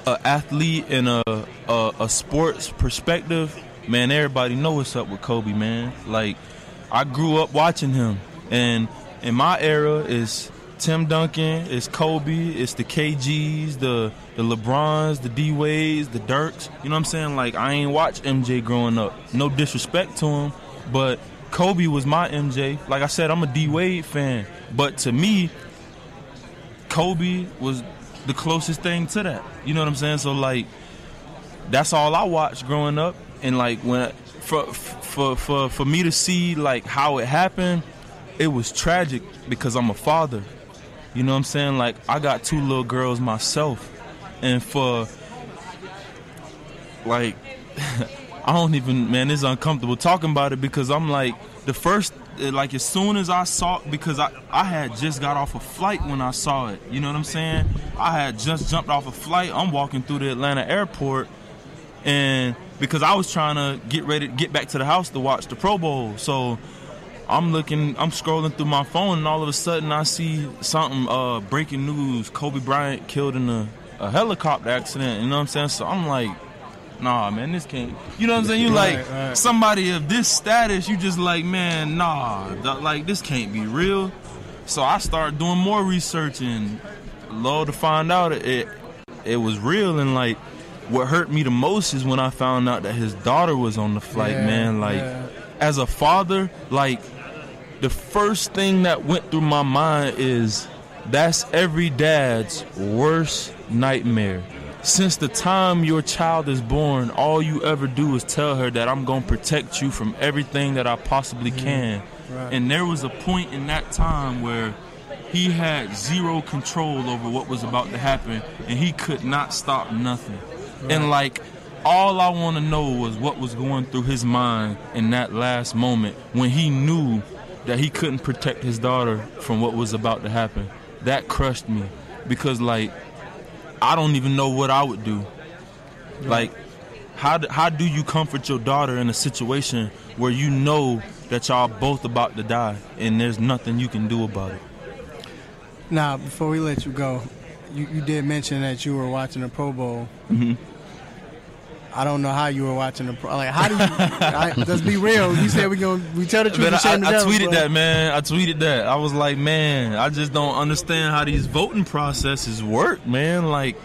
athlete and a sports perspective, man, everybody know what's up with Kobe, man. Like, I grew up watching him, and in my era is Tim Duncan, it's Kobe, it's the KGs, the LeBrons, the D Wades, the Dirks. You know what I'm saying? Like, I ain't watch MJ growing up. No disrespect to him, but Kobe was my MJ. Like I said, I'm a D Wade fan, but to me, Kobe was the closest thing to that. You know what I'm saying? So, like, that's all I watched growing up, and like, when for me to see, like, how it happened, it was tragic because I'm a father. You know what I'm saying? Like, I got 2 little girls myself, and for, like, I don't even, man, it's uncomfortable talking about it, because I'm like, as soon as I saw it, because I had just got off a flight when I saw it. You know what I'm saying? I had just jumped off a flight. I'm walking through the Atlanta airport, and because I was trying to get ready to get back to the house to watch the Pro Bowl. So I'm scrolling through my phone, and all of a sudden I see something, breaking news, Kobe Bryant killed in a helicopter accident. You know what I'm saying? So I'm like, nah, man, this can't. You know what I'm saying? You right. Somebody of this status, you just like, man, nah, like, this can't be real. So I started doing more research, and Lord, to find out it was real. And like, what hurt me the most is when I found out that his daughter was on the flight, man. Like, as a father, like, the first thing that went through my mind is that's every dad's worst nightmare. Since the time your child is born, all you ever do is tell her that I'm going to protect you from everything that I possibly can. Right. And there was a point in that time where he had zero control over what was about to happen, and he could not stop nothing. Right. And, like, all I want to know was what was going through his mind in that last moment when he knew that he couldn't protect his daughter from what was about to happen. That crushed me, because, like, I don't even know what I would do. Like, how do you comfort your daughter in a situation where you know that y'all both about to die and there's nothing you can do about it? Now, before we let you go, you did mention that you were watching the Pro Bowl. Mm-hmm. I don't know how you were watching the Pro. Like, how do you? Let's be real. You said we tell the truth. Man, I tweeted that, man. I tweeted that. I was like, man, I just don't understand how these voting processes work, man. Like,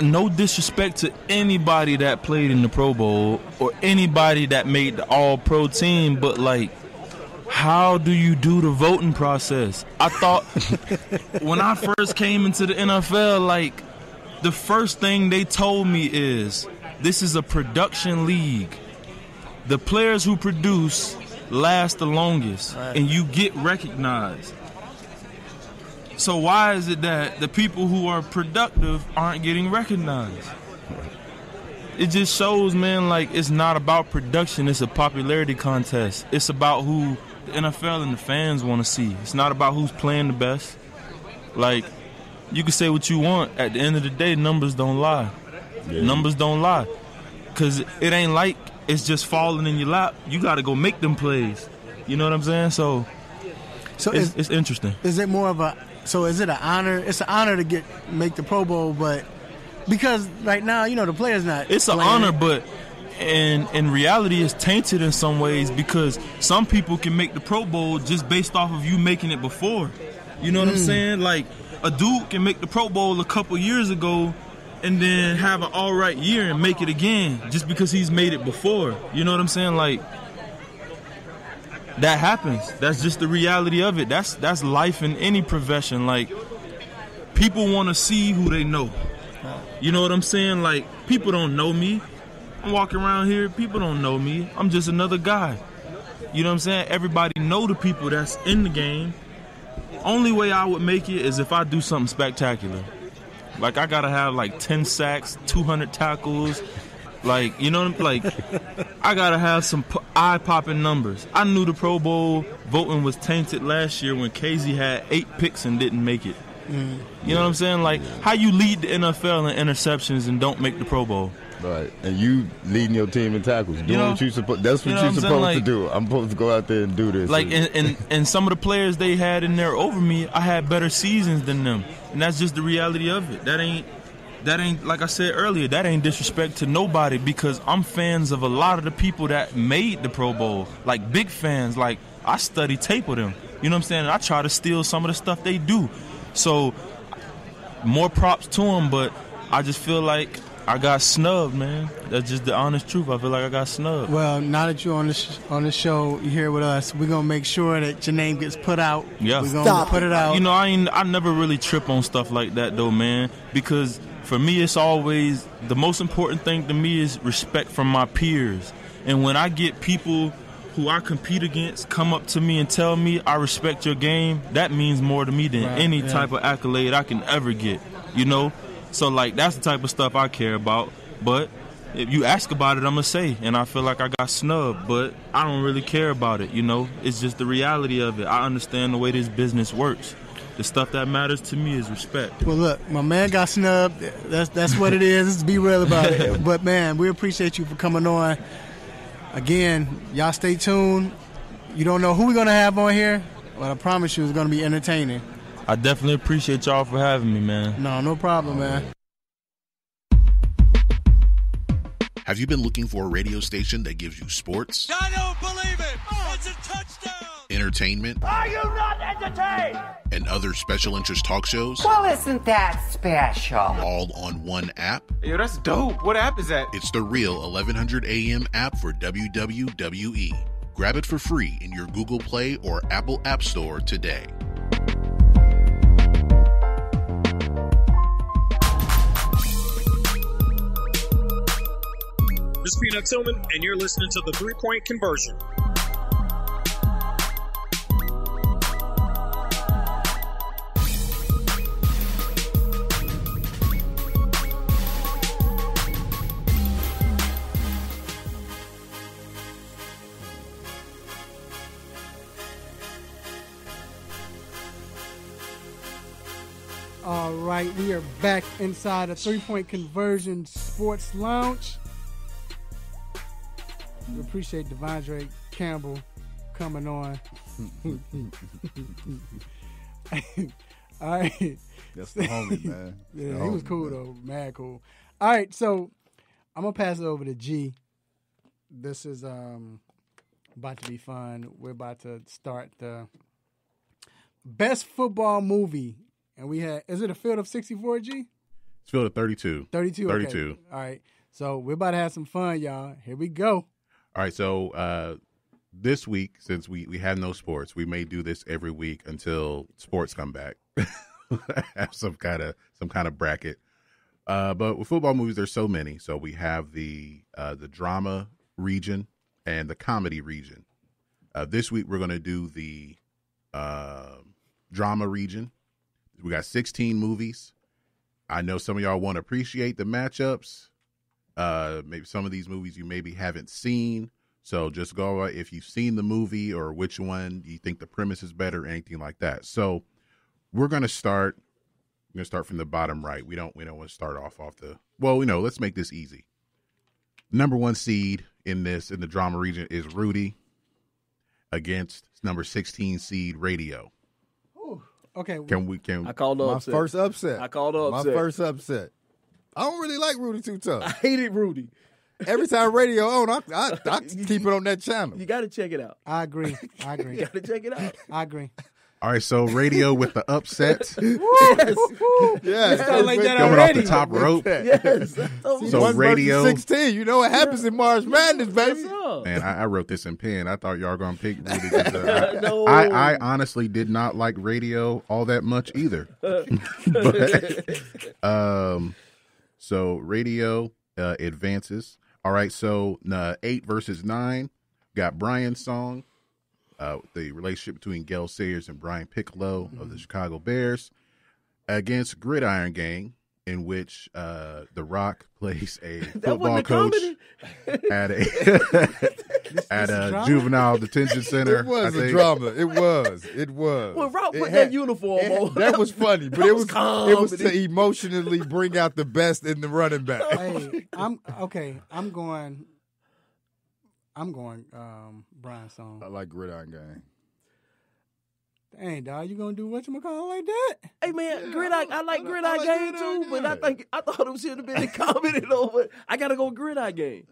no disrespect to anybody that played in the Pro Bowl or anybody that made the All-Pro team, but, like, how do you do the voting process? I thought when I first came into the NFL, like, the first thing they told me is this is a production league. The players who produce last the longest, and you get recognized. So why is it that the people who are productive aren't getting recognized? It just shows, man, like, it's not about production. It's a popularity contest. It's about who the NFL and the fans want to see. It's not about who's playing the best. Like, you can say what you want. At the end of the day, numbers don't lie. Yeah. Numbers don't lie. Because it ain't like it's just falling in your lap. You got to go make them plays. You know what I'm saying? So it's interesting. Is it more of a... So is it an honor? It's an honor to make the Pro Bowl, but because right now, you know, the player's not. It's an honor, but in reality, it's tainted in some ways because some people can make the Pro Bowl just based off of you making it before. You know what I'm saying? Like, a dude can make the Pro Bowl a couple years ago and then have an all right year and make it again just because he's made it before. You know what I'm saying? Like, that happens. That's just the reality of it. That's life in any profession. Like, people want to see who they know. You know what I'm saying? Like, people don't know me. I'm walking around here. People don't know me. I'm just another guy. You know what I'm saying? Everybody know the people that's in the game. Only way I would make it is if I do something spectacular. Like, I got to have, like, 10 sacks, 200 tackles. Like, you know, like, I got to have some eye-popping numbers. I knew the Pro Bowl voting was tainted last year when Casey had 8 picks and didn't make it. You know what I'm saying? Like, how you lead the NFL in interceptions and don't make the Pro Bowl? Right, and you leading your team in tackles, doing what you supposed. That's what you're supposed to do. I'm supposed to go out there and do this. Like, and some of the players they had in there over me, I had better seasons than them, and that's just the reality of it. That ain't like I said earlier. That ain't disrespect to nobody because I'm fans of a lot of the people that made the Pro Bowl. Like, big fans. Like, I study tape with them. You know what I'm saying? And I try to steal some of the stuff they do. So, more props to them. But I just feel like I got snubbed, man. That's just the honest truth. I feel like I got snubbed. Well, now that you're on the show, you're here with us, we're gonna make sure that your name gets put out. Yeah, we're gonna put it out. You know, I never really trip on stuff like that though, man. Because for me, it's always the most important thing to me is respect from my peers. And when I get people who I compete against come up to me and tell me I respect your game, that means more to me than any type of accolade I can ever get. You know. So, like, that's the type of stuff I care about. But if you ask about it, I'm going to say. And I feel like I got snubbed. But I don't really care about it, you know. It's just the reality of it. I understand the way this business works. The stuff that matters to me is respect. Well, look, my man got snubbed. That's what it is. Let's be real about it. But, man, we appreciate you for coming on. Again, y'all stay tuned. You don't know who we're going to have on here, but I promise you it's going to be entertaining. I definitely appreciate y'all for having me, man. No problem, man. Have you been looking for a radio station that gives you sports? I don't believe it! It's a touchdown! Entertainment? Are you not entertained? And other special interest talk shows? Well, isn't that special? All on one app? Yo, that's dope. What app is that? It's the Real 1100 AM app for WWE. Grab it for free in your Google Play or Apple App Store today. This is Peanut Tillman, and you're listening to the 3-Point Conversion. All right, we are back inside a 3-Point Conversion Sports Lounge. We appreciate Devondre Campbell coming on. All right. That's the homie, man. Yeah, he was cool, though. Mad cool. All right, so I'm going to pass it over to G. This is about to be fun. We're about to start the best football movie. And we had, is it A Field of 64, G? It's filled at 32. 32. 32. Okay. All right. So we're about to have some fun, y'all. Here we go. All right. So this week, since we have no sports, we may do this every week until sports come back. Have some kind of bracket. But with football movies, there's so many. So we have the drama region and the comedy region. This week we're going to do the drama region. We got 16 movies. I know some of y'all want to appreciate the matchups. Maybe some of these movies you maybe haven't seen. So just go if you've seen the movie or which one you think the premise is better, anything like that. So we're going to start. We're going to start from the bottom right. We don't want to start off the. Well, let's make this easy. Number 1 seed in the drama region is Rudy against number 16 seed Radio. Okay. Can I called the upset. My first upset. I called the upset. My first upset. I don't really like Rudy Too Tough. I hated Rudy. Every time Radio on, I keep it on that channel. You got to check it out. I agree. You got to check it out. I agree. All right, so Radio with the upset. Yes. Yes. Like that Coming already. off the top rope. Yes. So Radio 16. You know what happens in March Madness, baby. Man, I wrote this in pen. I thought y'all were going to pick Rudy. No. I honestly did not like Radio all that much either. So Radio advances. All right, so 8 versus 9. Got Brian's song. The relationship between Gale Sayers and Brian Piccolo of the Chicago Bears against Gridiron Gang, in which The Rock plays a football coach at a juvenile detention center. It was a drama. It was. Well, Rock put that uniform on. That was funny, but it was to emotionally bring out the best in the running back. Hey, I'm going Brian's song. I like Gridiron Gang. Dang, dog, you gonna do whatchamacallit like that? Hey man, I like Gridiron Gang too, but I thought it should have been commented over. I gotta go Gridiron Gang.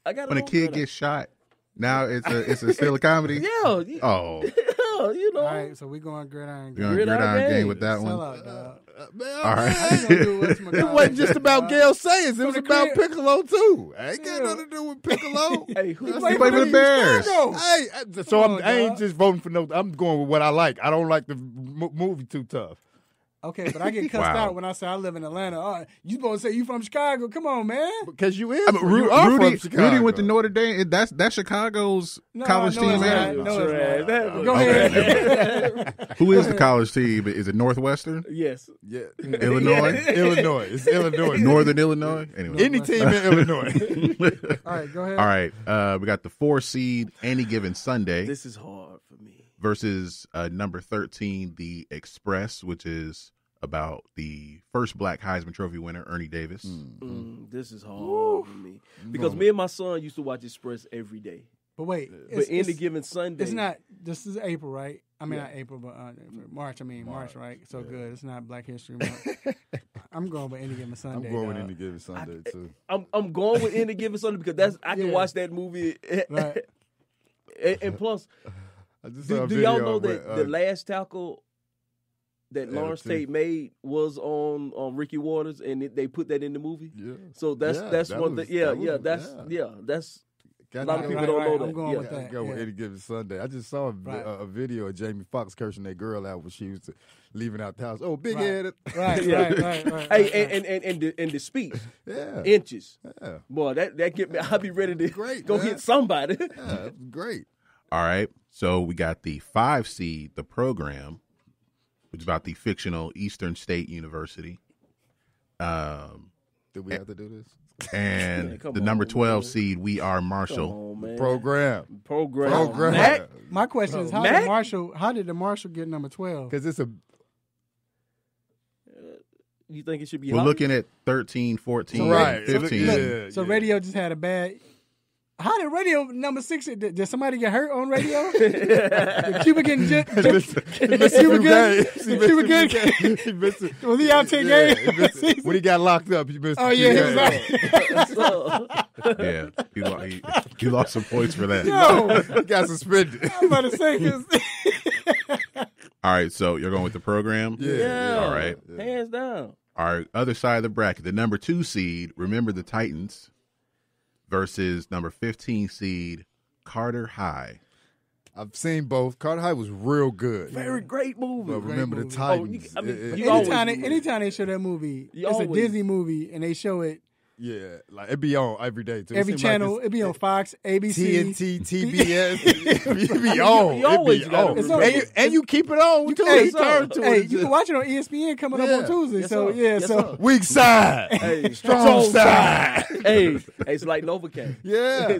When a kid gets shot, now it's still a comedy. Yeah. Oh. All right, so we going Gridiron Gang. Gridiron Gang with that one. Out, dog. All right. It wasn't just about Gale Sayers. It was about Piccolo too. I ain't got nothing to do with Piccolo. Hey, who played for the Bears? Hey, so I ain't just voting for no. I'm going with what I like. I don't like the movie Too Tough. Okay, but I get cussed out when I say I live in Atlanta. Oh, you supposed to say you from Chicago? Come on, man. Because you is. Rudy, from Chicago. Rudy went to Notre Dame. That's Chicago's college team, man. No, it's not. Go ahead. Who is the college team? Is it Northwestern? Yes. Yeah. Illinois? Illinois. It's Illinois. Northern Illinois? Anyway. Any team in Illinois. All right, go ahead. All right. We got the 4 seed Any Given Sunday. This is hard for me. Versus number 13, The Express, which is about the first Black Heisman Trophy winner, Ernie Davis. This is hard for me. Because me and my son used to watch Express every day. But wait. But Any Given Sunday. It's not, this is April, right? I mean, not April, but March, right? So good. It's not Black History Month. I'm going with Any Given Sunday. I'm going with Any Given Sunday, too. I'm going with Any Given Sunday because I can watch that movie. Right. And plus, do y'all know that the last tackle that Lawrence Tate made was on Ricky Waters, and they put that in the movie? Yeah. So that's one thing. That's a lot of people don't know that. I'm going with that. Go with Any Given Sunday. I just saw a video of Jamie Foxx cursing that girl out when she was leaving out the house. Oh, big headed. Right. Hey, and the speech. Yeah. Inches. Yeah. Boy, that get me. I'll be ready to go man. hit somebody. Yeah, great. All right. So we got the 5 seed, The Program, which is about the fictional Eastern State University. Do we have to do this? And the number 12 seed, We Are Marshall. On, Program. Mac? My question is, how did the Marshall get number 12? Because it's a. You think it should be? We're looking at 13, 14, right. 15. So Radio just had a bad. How did Radio number 6? Did somebody get hurt on Radio? Did Cuba getting was he out 10 games? When he got locked up, he missed. Oh yeah, he was Yeah, he lost some points for that. He got suspended. I'm about to say because. All right, so you're going with The Program? Yeah. All right. Hands down. All Our other side of the bracket, the number 2 seed, remember the Titans, versus number 15 seed, Carter High. I've seen both. Carter High was real good. Very great movie. But remember the Titans. Anytime they show that movie, it's a Disney movie, and they show it. Yeah, like it be on every day too. Every channel, it be on Fox, ABC, TNT, TBS. It be on. And you keep it on too. You can watch it on ESPN coming up on Tuesday. So weak side, strong side. It's like Novocaine. Yeah.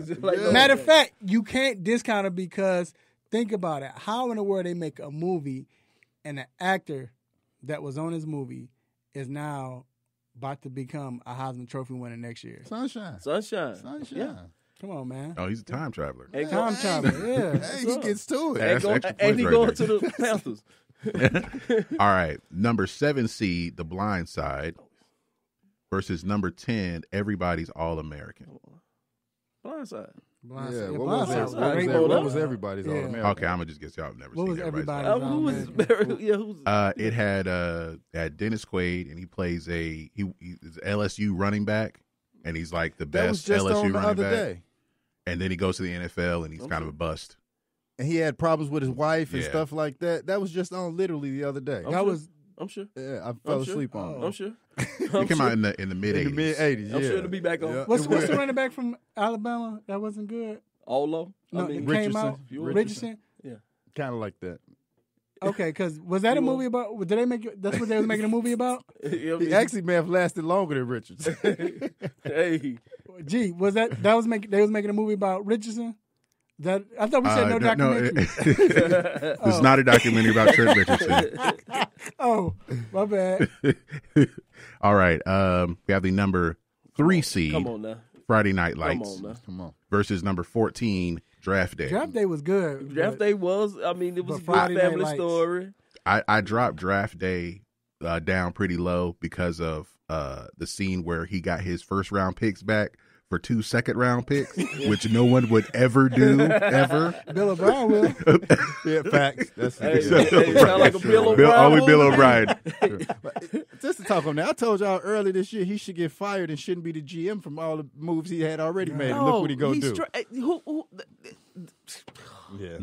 Matter of fact, you can't discount it because think about it. How in the world they make a movie and the actor that was on his movie is now about to become a Heisman Trophy winner next year? Sunshine. Yeah. Come on, man. Oh, he's a time traveler. Time traveler, yeah. Hey, he gets to it. And he going to the Panthers. All right. Number 7 seed, The Blind Side, versus number 10, Everybody's All-American. Blindside. What was Everybody's All-American? Okay, I'm going to just guess y'all have never seen Everybody's All-American. It had Dennis Quaid, and he plays he's LSU running back, and he's like the best LSU running back. And then he goes to the NFL, and he's kind of a bust. And he had problems with his wife and stuff like that. That was just on literally the other day. I'm sure. Yeah, I fell asleep on it. I'm sure. He came out in the mid 80s. In the mid 80s, yeah. I'm sure it'll be back on. What's the running back from Alabama that wasn't good? Olo? No, it came out. Richardson? Yeah. Kind of like that. Okay, because was that a movie about? Did they make? That's what they was making a movie about. He actually may have lasted longer than Richardson. Hey, gee, was that was making? They was making a movie about Richardson. That I thought we said no documentary. No, it's not a documentary about Trent Richardson. Oh, my bad. All right, we have the number 3 seed. Come on now. Friday Night Lights. Come on. Versus number 14, Draft Day. Draft Day was good. Draft Day was. I mean, it was a good family story. I dropped Draft Day down pretty low because of the scene where he got his first round picks back for 2 second-round picks, which no one would ever do, ever. Bill O'Brien will. Yeah, facts. That's sound like a Bill O'Brien. Only Bill O'Brien. Just to talk on that, I told y'all earlier this year he should get fired and shouldn't be the GM from all the moves he had already made. Look what he gonna do. Yeah.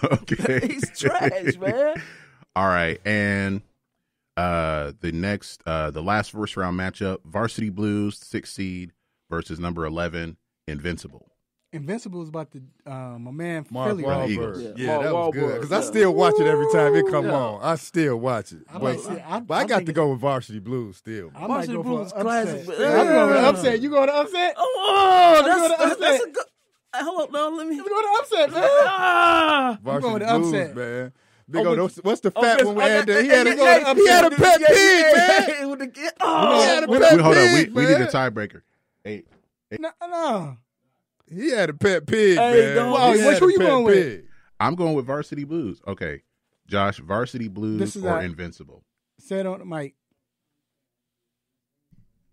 Okay. He's trash, man. All right, and the last first round matchup: Varsity Blues, 6th seed, versus number 11, Invincible. Invincible was about the my man Mark Philly. Wahlberg. Yeah, that was good. Because I still watch it every time it come on. I still watch it. But I got to go with Varsity Blues still. I might go for Varsity classic. I'm going with upset. You going to upset? That's a good. Hold on, now let me. You going to upset, man? Varsity going to Blues, upset, man. Big what's the fat one we had there? He had a pet pig, man. Hold on. We need a tiebreaker. Hey. No. He had a pet pig, man. Who you going with? I'm going with Varsity Blues. Okay. Josh, Varsity Blues or Invincible? Say it on the mic.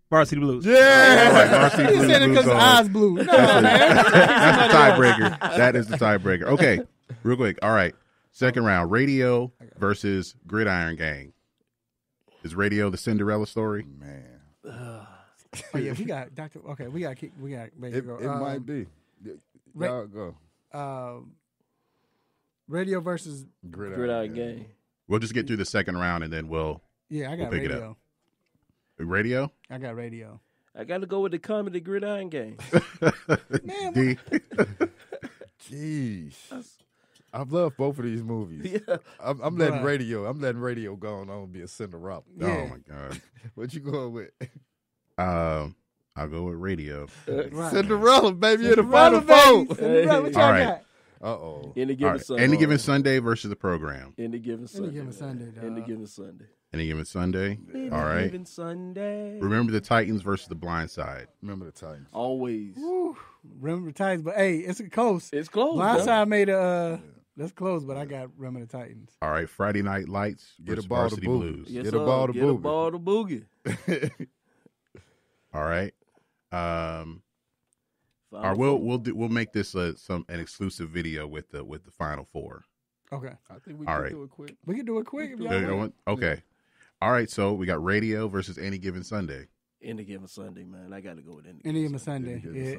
Varsity Blues. Yeah. Varsity Blues. He said it because his eyes blue. No, man. That's the tiebreaker. That is the tiebreaker. Okay. Real quick. All right. Second round. Radio versus Gridiron Gang. Is Radio the Cinderella story? Man. Oh yeah, we got Doctor. Okay, we got to go. It might be. Y'all go. Radio versus Gridiron Gang. We'll just get through the second round and then we'll. Yeah, I got pick Radio. It up. Radio? I got Radio. I got to go with the comedy Gridiron Gang. Man, jeez. I've loved both of these movies. Yeah. I'm letting Radio. I'm letting Radio go on and be a Cinderella. Yeah. Oh my God. What you going with? I'll go with Radio. Right. Cinderella, baby, in the final four. Cinderella, what y'all All right. got? Uh-oh. Any given Sunday. Any given Sunday versus the program. Any given Sunday. Any given Sunday, dog. Any given Sunday. Any given Sunday. All right. Any given Sunday. Remember the Titans versus the Blind Side. Remember the Titans. Always. Woo. Remember the Titans, but hey, it's close. It's close. Blind Side made that's close, but I got Remember the Titans. All right. Friday Night Lights versus a ball Varsity to boogie. Blues. Yes, Get a ball to Get boogie. a ball to boogie. All right. We'll make this an exclusive video with the Final Four. Okay. I think we All can right. do it quick. We can do it quick if y'all want. Okay. All right, so we got radio versus Any Given Sunday. Any Given Sunday, man. I got to go with Any Given Sunday. Yeah.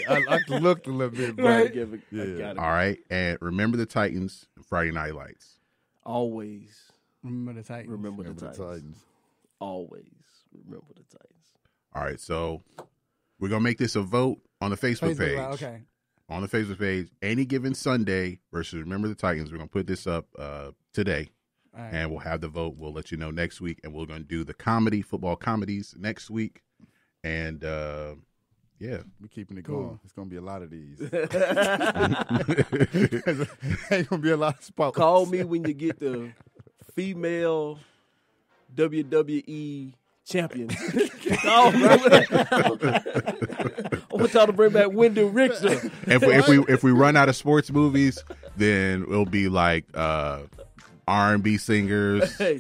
I looked a little bit, Right. Yeah. All right, and Remember the Titans, Friday Night Lights. Always Remember the Titans. remember the Titans. Always remember the Titans. All right, so we're going to make this a vote on the Facebook page. Live, okay. On the Facebook page, Any Given Sunday versus Remember the Titans. We're going to put this up today, All right. and we'll have the vote. We'll let you know next week, and we're going to do the football comedies next week. And, yeah. We're keeping it Cool. going. It's going to be a lot of these. Ain't going to be a lot of spots. Call me when you get the female WWE champion. Call me. I want y'all to bring back Wendy Richter. If we run out of sports movies, then it'll be like R&B singers. Hey,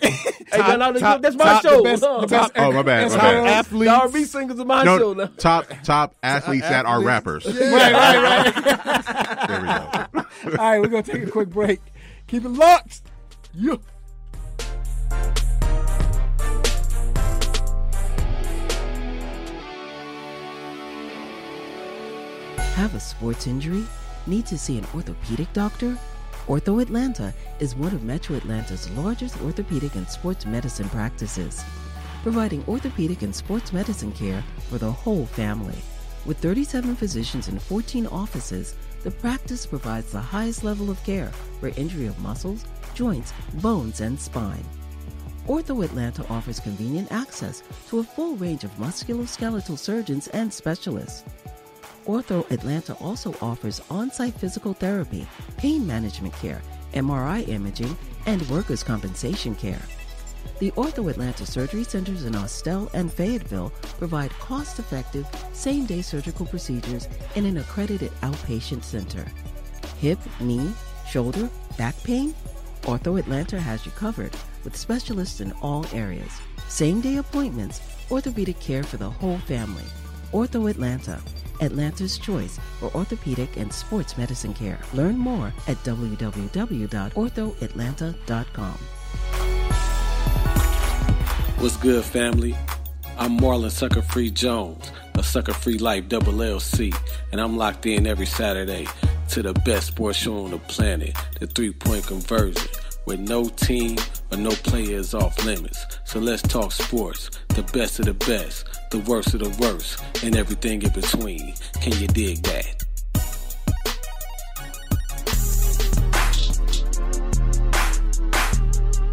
that's my show. Oh, my bad. Athletes. The R&B singers are my show now. Top athletes that are rappers. Right. There we go. All right, we're going to take a quick break. Keep it locked. Yeah. Have a sports injury? Need to see an orthopedic doctor? Ortho Atlanta is one of Metro Atlanta's largest orthopedic and sports medicine practices, providing orthopedic and sports medicine care for the whole family. With 37 physicians and 14 offices, the practice provides the highest level of care for injury of muscles, joints, bones, and spine. Ortho Atlanta offers convenient access to a full range of musculoskeletal surgeons and specialists. Ortho Atlanta also offers on-site physical therapy, pain management care, MRI imaging, and workers' compensation care. The Ortho Atlanta surgery centers in Austell and Fayetteville provide cost-effective, same-day surgical procedures in an accredited outpatient center. Hip, knee, shoulder, back pain? Ortho Atlanta has you covered with specialists in all areas. Same-day appointments, orthopedic care for the whole family. Ortho Atlanta, Atlanta's choice for orthopedic and sports medicine care. Learn more at www.orthoatlanta.com. What's good, family? I'm Marlon Sucker Free Jones, a Sucker Free Life LLC, and I'm locked in every Saturday to the best sports show on the planet, the 3-Point Conversion, where no team or no player is off limits. So let's talk sports, the best of the best, the worst of the worst, and everything in between. Can you dig that?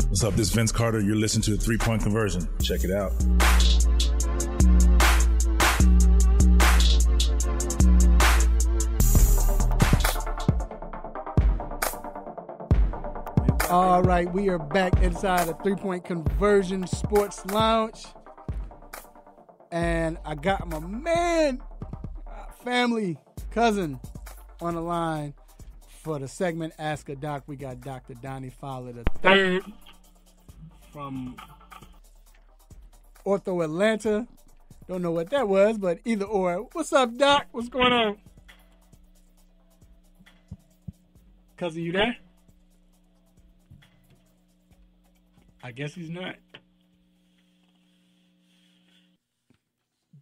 What's up? This is Vince Carter. You're listening to the 3-Point Conversion. Check it out. All right, we are back inside the 3-Point Conversion Sports Lounge. And I got my man, family, cousin on the line for the segment Ask a Doc. We got Dr. Donnie Fowler III from Ortho Atlanta. Don't know what that was, but either or. What's up, Doc? What's going on? Cousin, you there? I guess he's not.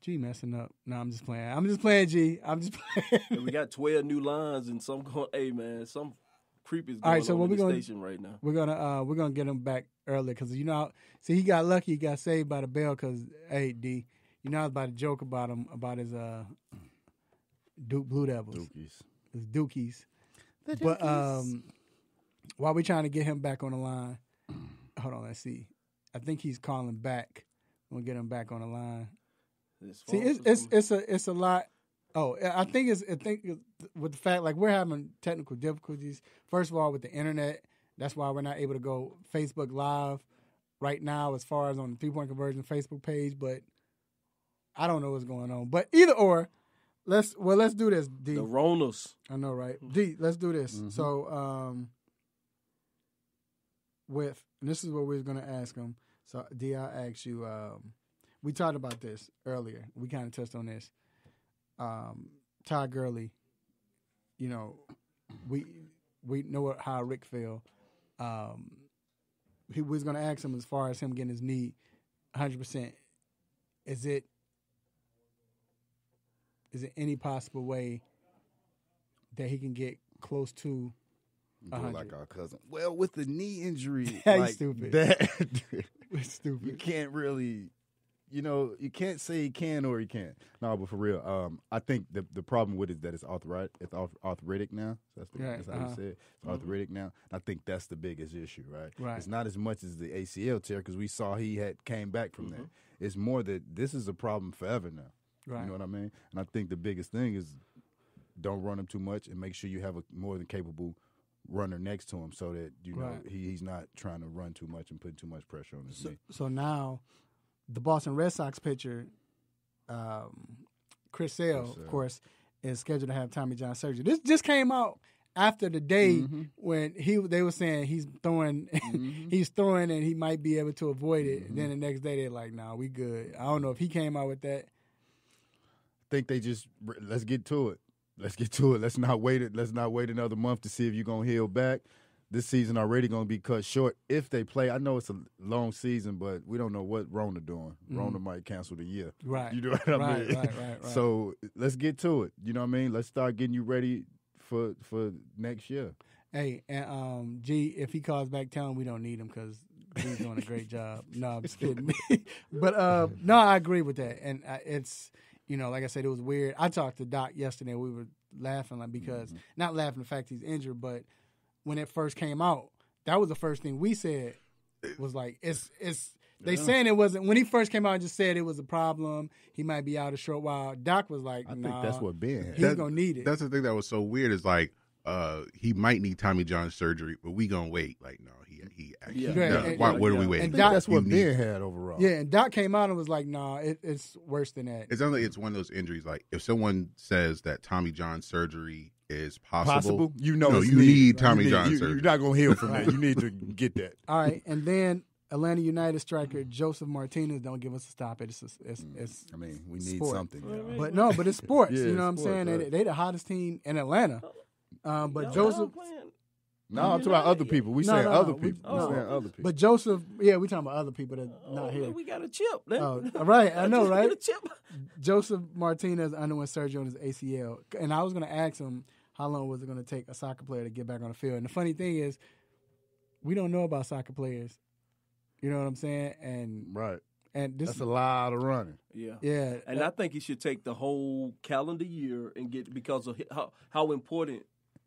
G messing up. No, I'm just playing. I'm just playing, G. I'm just playing. We got 12 new lines and some going, hey man, some creep is going All right, so on what in we the gonna, station right now. We're gonna get him back early because you know, see, he got lucky. He got saved by the bell because, hey, D, you know, I was about to joke about him about his Blue Devils, his Dookies. But while we're trying to get him back on the line, hold on, let's see. I think he's calling back. We'll get him back on the line. See, it's a lot. Oh, I think with the fact like we're having technical difficulties. First of all, with the internet, that's why we're not able to go Facebook Live right now as far as on the 3-Point Conversion Facebook page. But I don't know what's going on. But either or, let's do this. D. The Ronas. I know, right? D. Let's do this. Mm-hmm. So and this is what we was gonna ask him. So D, I'll ask you. We talked about this earlier. We kind of touched on this. Todd Gurley, you know, we know how Rick feel. he was going to ask him as far as him getting his knee 100%. Is it any possible way that he can get close to 100? Like our cousin. Well, with the knee injury, like stupid. That, it's stupid. You can't really, you can't say he can or he can't. No, but for real, I think the problem with it is that it's arthritic now. So that's how you say it. It's arthritic now. And I think that's the biggest issue, right? Right. It's not as much as the ACL tear because we saw he came back from that. It's more that this is a problem forever now. Right. You know what I mean? And I think the biggest thing is don't run him too much and make sure you have a more than capable runner next to him so that he's not trying to run too much and putting too much pressure on his knee. So now the Boston Red Sox pitcher, Chris Sale, of course, is scheduled to have Tommy John surgery. This just came out after the day when they were saying he's throwing and he might be able to avoid it. And then the next day they're like, "Nah, we good." I don't know if he came out with that. I think they just let's get to it. Let's not wait another month to see if you're gonna heal back. This season already gonna be cut short if they play. I know it's a long season, but we don't know what Rona doing. Rona might cancel the year. Right. You know what I mean? Right. So let's get to it. You know what I mean? Let's start getting you ready for next year. Hey, and G, if he calls back, tell him we don't need him because he's doing a great job. No, I'm just kidding. But no, I agree with that, and it's. Like I said, it was weird. I talked to Doc yesterday. We were laughing because not laughing the fact he's injured, but when it first came out, that was the first thing we said was like, it's they saying it wasn't, when he first came out and just said it was a problem, he might be out a short while. Doc was like, I think that's what Ben had. He's going to need it. That's the thing that was so weird is like, he might need Tommy John surgery, but we going to wait. Like, no, he actually, what are we waiting? And that's what Ben had overall. Yeah, and Doc came out and was like, nah, it's worse than that. It's only one of those injuries. Like, if someone says that Tommy John surgery is possible, you need Tommy John surgery. You're not going to heal from that. You need to get that. All right, and then Atlanta United striker Joseph Martinez don't give us a stop. It's I mean, we need sport. something. But it's sports. Yeah, you know what I'm sports, saying? right. They the hottest team in Atlanta. But Joseph. No, I'm talking about other people. We saying other people. We saying other people. But Joseph, we talking about other people that not here. We got a chip. Right, I know, right? Get a chip. Joseph Martinez underwent surgery on his ACL, and I was going to ask him how long was it going to take a soccer player to get back on the field. And the funny thing is, we don't know about soccer players. You know what I'm saying? And right. And that's a lot of running. Yeah. And I think he should take the whole calendar year and get, because of how important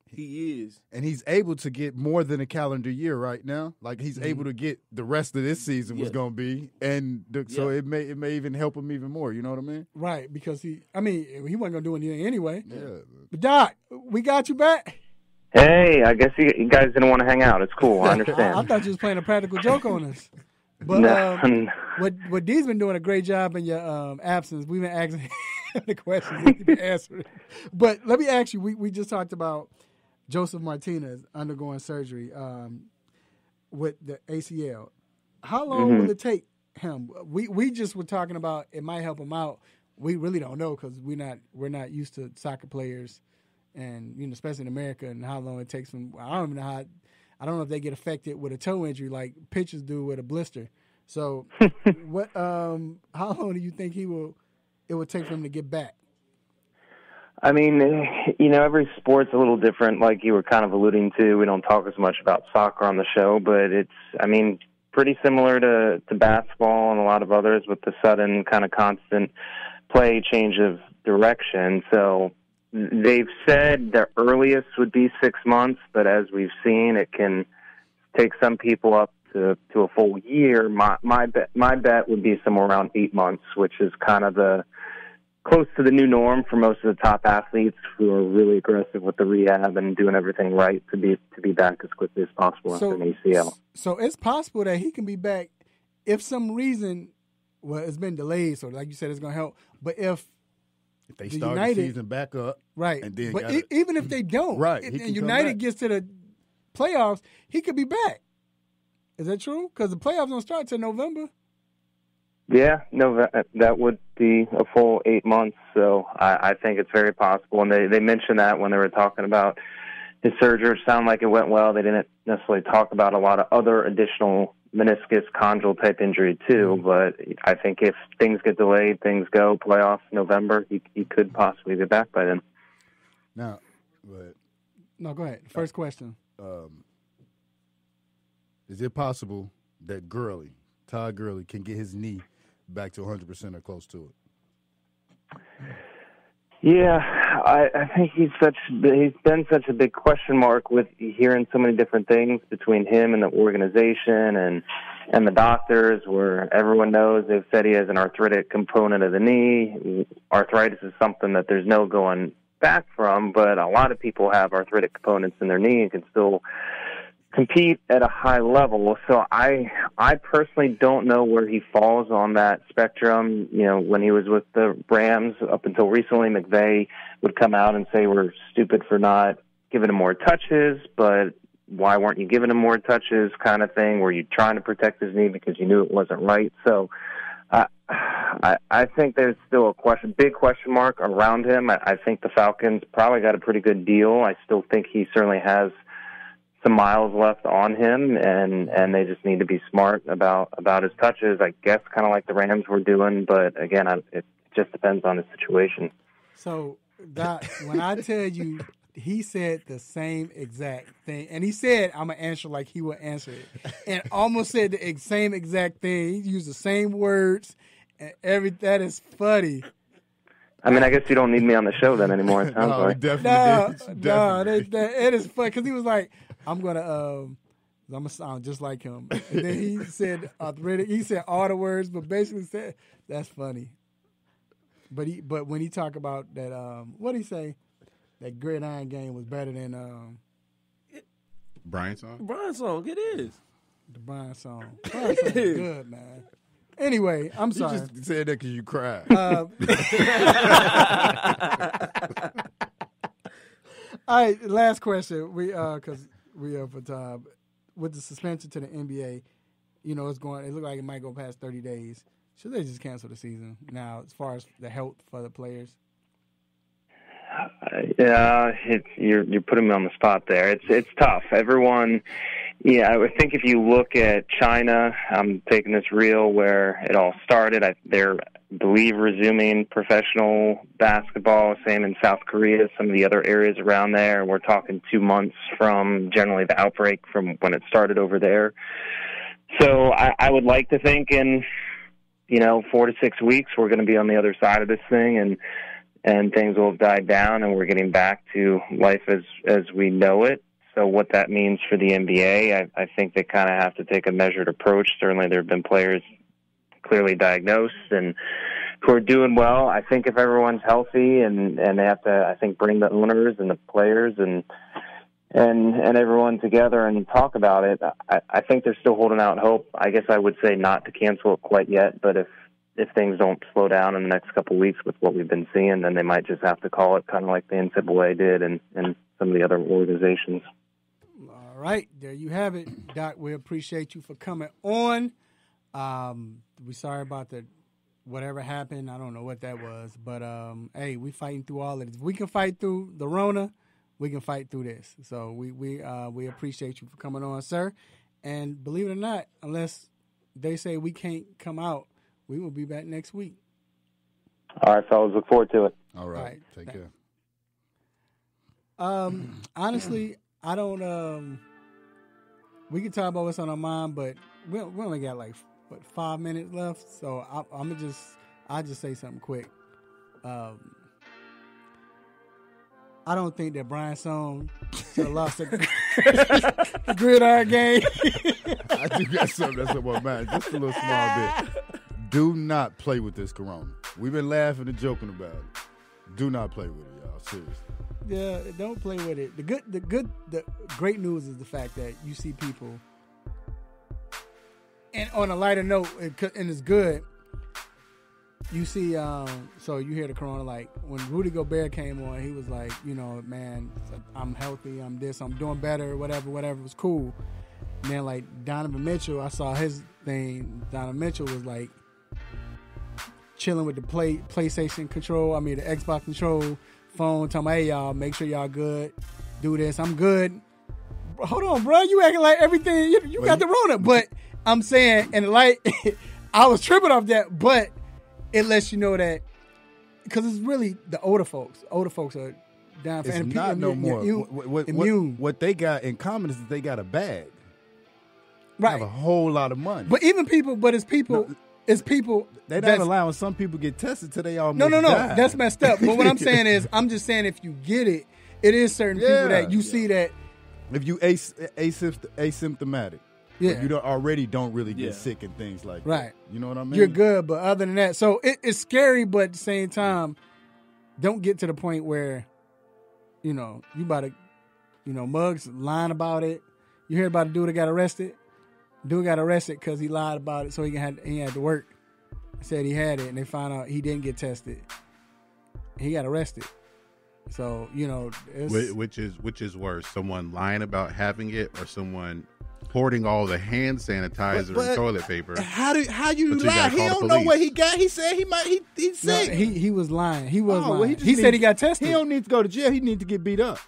he is. And he's able to get more than a calendar year right now. Like, he's able to get the rest of this season was going to be. And so it may even help him even more. You know what I mean? Right, because he wasn't going to do anything anyway. Yeah. But Doc, we got you back. Hey, I guess you guys didn't want to hang out. It's cool. I understand. I thought you was playing a practical joke on us. But what Dee's been doing a great job in your absence. We've been asking him the questions he's been answering. But let me ask you, we just talked about Joseph Martinez undergoing surgery with the ACL. How long will it take him? We just were talking about it might help him out. We really don't know because we're not used to soccer players, and especially in America, and how long it takes them. I don't even know I don't know if they get affected with a toe injury like pitchers do with a blister. So, what? How long do you think it would take for him to get back? I mean, every sport's a little different, like you were kind of alluding to. We don't talk as much about soccer on the show, but it's, pretty similar to basketball and a lot of others with the sudden kind of constant play change of direction. So they've said the earliest would be 6 months, but as we've seen, it can take some people up to a full year. My bet would be somewhere around 8 months, which is kind of close to the new norm for most of the top athletes who are really aggressive with the rehab and doing everything right to be back as quickly as possible after an ACL. So it's possible that he can be back if some reason, it's been delayed, so like you said, it's going to help. But if they start the season back up, right? And then even if they don't, right? And United gets to the playoffs, he could be back. Is that true? Because the playoffs don't start till November. Yeah, no, that would be a full 8 months. So I think it's very possible. And they mentioned that when they were talking about his surgery sounded like it went well. They didn't necessarily talk about a lot of other additional meniscus chondral type injury too, but I think if things get delayed, things go playoffs November, he could possibly be back by then. Now, but no, go ahead. First question. Is it possible that Todd Gurley, can get his knee back to 100% or close to it? Yeah, I think he's been such a big question mark with hearing so many different things between him and the organization and the doctors, where everyone knows they've said he has an arthritic component of the knee. Arthritis is something that there's no going back from, but a lot of people have arthritic components in their knee and can still compete at a high level. So I personally don't know where he falls on that spectrum. You know, when he was with the Rams up until recently, McVay would come out and say we're stupid for not giving him more touches, but why weren't you giving him more touches kind of thing? Were you trying to protect his knee because you knew it wasn't right? So I think there's still big question mark around him. I think the Falcons probably got a pretty good deal. I still think he certainly has some miles left on him, and they just need to be smart about his touches, I guess, kind of like the Rams were doing. But again, it just depends on the situation. So, Doc, when I tell you, he said the same exact thing, and he said, "I'm gonna answer like he would answer it," and almost said the same exact thing. He used the same words, and that is funny. I mean, I guess you don't need me on the show then anymore. It sounds like. No, it is funny because he was like, I'm gonna sound just like him. And then he said arthritic. He said all the words, but basically said that's funny. But when he talked about that, what did he say? That gridiron game was better than Brian's song. Brian's song, it is. The Brian song. Brian song is good, man. Anyway, I'm sorry. You just said that because you cried. All right, last question. Because we are for time. With the suspension to the NBA, you know, it looked like it might go past 30 days. Should they just cancel the season now, as far as the health for the players? Yeah, you're putting me on the spot there. It's tough. Everyone, yeah, I think if you look at China, I'm taking this real where it all started. They're, I believe, resuming professional basketball. Same in South Korea, some of the other areas around there. We're talking 2 months from generally the outbreak from when it started over there. So I would like to think in 4 to 6 weeks we're going to be on the other side of this thing and things will have died down and we're getting back to life as we know it. So what that means for the NBA, I think they kind of have to take a measured approach. Certainly there have been players clearly diagnosed and who are doing well. I think if everyone's healthy and they have to, I think, bring the owners and the players and everyone together and talk about it, I think they're still holding out hope. I guess I would say not to cancel it quite yet, but if things don't slow down in the next couple of weeks with what we've been seeing, then they might just have to call it kind of like the NCAA did and some of the other organizations. All right, there you have it, Doc. We appreciate you for coming on. We're sorry about whatever happened. I don't know what that was, but hey, we fighting through all of this. If we can fight through the Rona, we can fight through this. So we appreciate you for coming on, sir. And believe it or not, unless they say we can't come out, we will be back next week. All right, fellas. Look forward to it. All right. Take care. Honestly, I don't. We can talk about what's on our mind, but we only got 5 minutes left. So I'll just say something quick. I don't think that Brian Song should have lost the gridiron game. I do got something that's on my mind. Just a little small bit. Do not play with this corona. We've been laughing and joking about it. Do not play with it, y'all. Seriously. Yeah, don't play with it. The great news is the fact that you see people, and on a lighter note, and it's good. You see, so you hear the corona, like when Rudy Gobert came on, he was like, man, I'm healthy, I'm this, I'm doing better, whatever, it was cool. And then like Donovan Mitchell, I saw his thing. Donovan Mitchell was like chilling with the PlayStation control, the Xbox control phone, talking about, hey y'all, make sure y'all good. do this. I'm good. Hold on, bro. You acting like everything, you got the Rona. But I'm saying, and like, I was tripping off that, but it lets you know that, because it's really the older folks. Older folks are down for it. It's not no more. What they got in common is that they got a bag. Right. Have a whole lot of money. But even people, it's people. They're not allowing some people get tested till they almost No. die. That's messed up. But what I'm saying is, I'm just saying if you get it, it is certain people that you see that. If you asymptomatic. Yeah. If you already don't really get sick and things like that. Right. You know what I mean? You're good, but other than that, so it's scary, but at the same time, don't get to the point where, you about to, mugs lying about it. You hear about a dude that got arrested? Dude got arrested because he lied about it so he had to work. He said he had it, and they found out he didn't get tested. He got arrested. So, which is worse, someone lying about having it or someone hoarding all the hand sanitizer and toilet paper? How you lie? He don't know what he got. He said he's sick. No, he was lying. He was lying. Well, he said he got tested. He don't need to go to jail. He need to get beat up.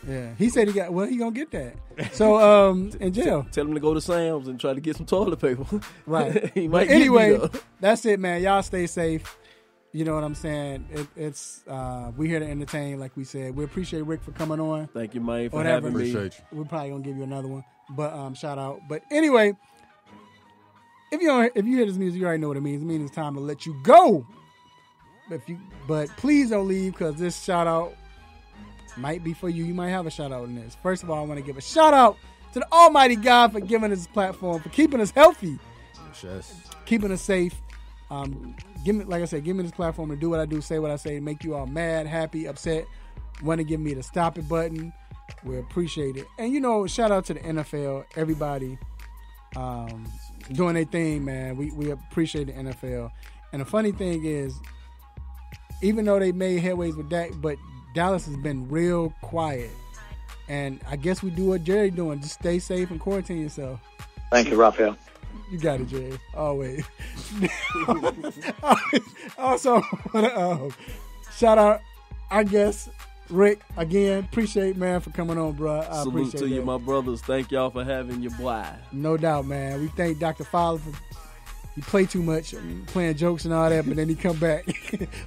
Yeah, he said he gonna get that. So in jail. Tell him to go to Sam's and try to get some toilet paper. Right. He might anyway, that's it, man. Y'all stay safe. You know what I'm saying? It's we here to entertain, like we said. We appreciate Rick for coming on. Thank you, man, for having me. Appreciate you. We're probably gonna give you another one, but shout out. But anyway, if you hear this music, you already know what it means. It means it's time to let you go. But please don't leave, because this shout out might be for you. You might have a shout out in this. First of all, I want to give a shout out to the Almighty God for giving us this platform, for keeping us healthy, keeping us safe. Give me this platform to do what I do, say what I say, make you all mad, happy, upset. Want to give me the stop it button. We appreciate it. And shout out to the NFL, everybody doing their thing, man. We appreciate the NFL. And the funny thing is, even though they made headways with Dak, but Dallas has been real quiet. And I guess we do what Jerry doing. Just stay safe and quarantine yourself. Thank you, Raphael. You got it, Jerry. Always. Also, shout out, I guess, Rick, again. Appreciate, man, for coming on, bro. I Salute appreciate to you, that. my brothers. Thank y'all for having your boy. No doubt, man. We thank Dr. Fowler for he play too much, playing jokes and all that, but then he come back.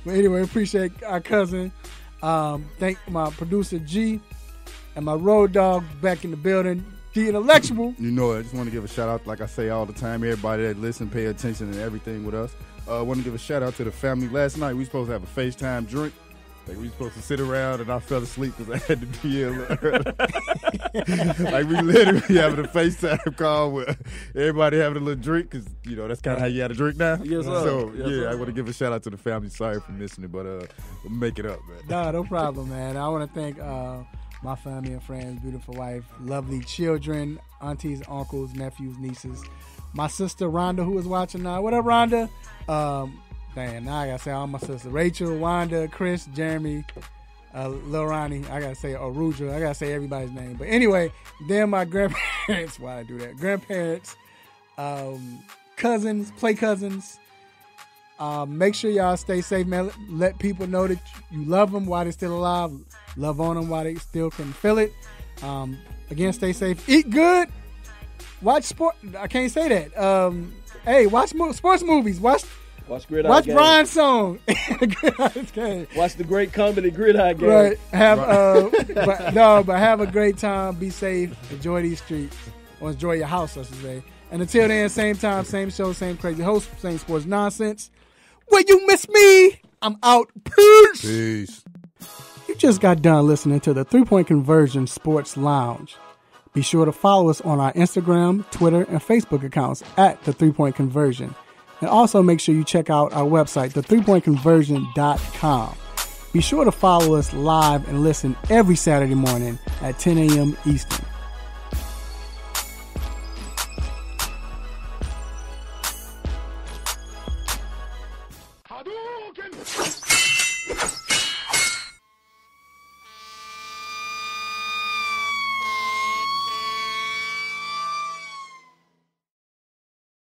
But anyway, appreciate our cousin. Thank my producer, G, and my road dog back in the building, The Intellectual. I just want to give a shout out, like I say all the time, everybody that listen, pay attention and everything with us. I want to give a shout out to the family. Last night, we were supposed to have a FaceTime drink. Like, we were supposed to sit around, and I fell asleep because I had to be here a little early. Like, we literally having a FaceTime call with everybody having a little drink, because, that's kind of how you had a drink now. Yes, sir. So, Yes, sir. I want to give a shout out to the family. Sorry for missing it, but we'll make it up, man. Nah, no problem, man. I want to thank my family and friends, beautiful wife, lovely children, aunties, uncles, nephews, nieces. My sister, Rhonda, who is watching now. What up, Rhonda? Damn, now I got to say all my sisters. Rachel, Wanda, Chris, Jeremy, Lil Ronnie. I got to say Aruja. I got to say everybody's name. But anyway, then my grandparents. Why I do that? Grandparents, cousins, play cousins. Make sure y'all stay safe, man. Let people know that you love them while they're still alive. Love on them while they still can feel it. Again, stay safe. Eat good. Watch sport. I can't say that. Hey, watch sports movies. Watch Gridiron Brian's song. Watch the great comedy Gridiron Game. Right. But have a great time. Be safe. Enjoy these streets. Or enjoy your house, I should say. And until then, same time, same show, same crazy host, same sports nonsense. When you miss me, I'm out. Peace. Peace. You just got done listening to the 3 Point Conversion Sports Lounge. Be sure to follow us on our Instagram, Twitter, and Facebook accounts at the 3 Point Conversion. And also make sure you check out our website, the3pointconversion.com. Be sure to follow us live and listen every Saturday morning at 10 a.m. Eastern. Hadouken!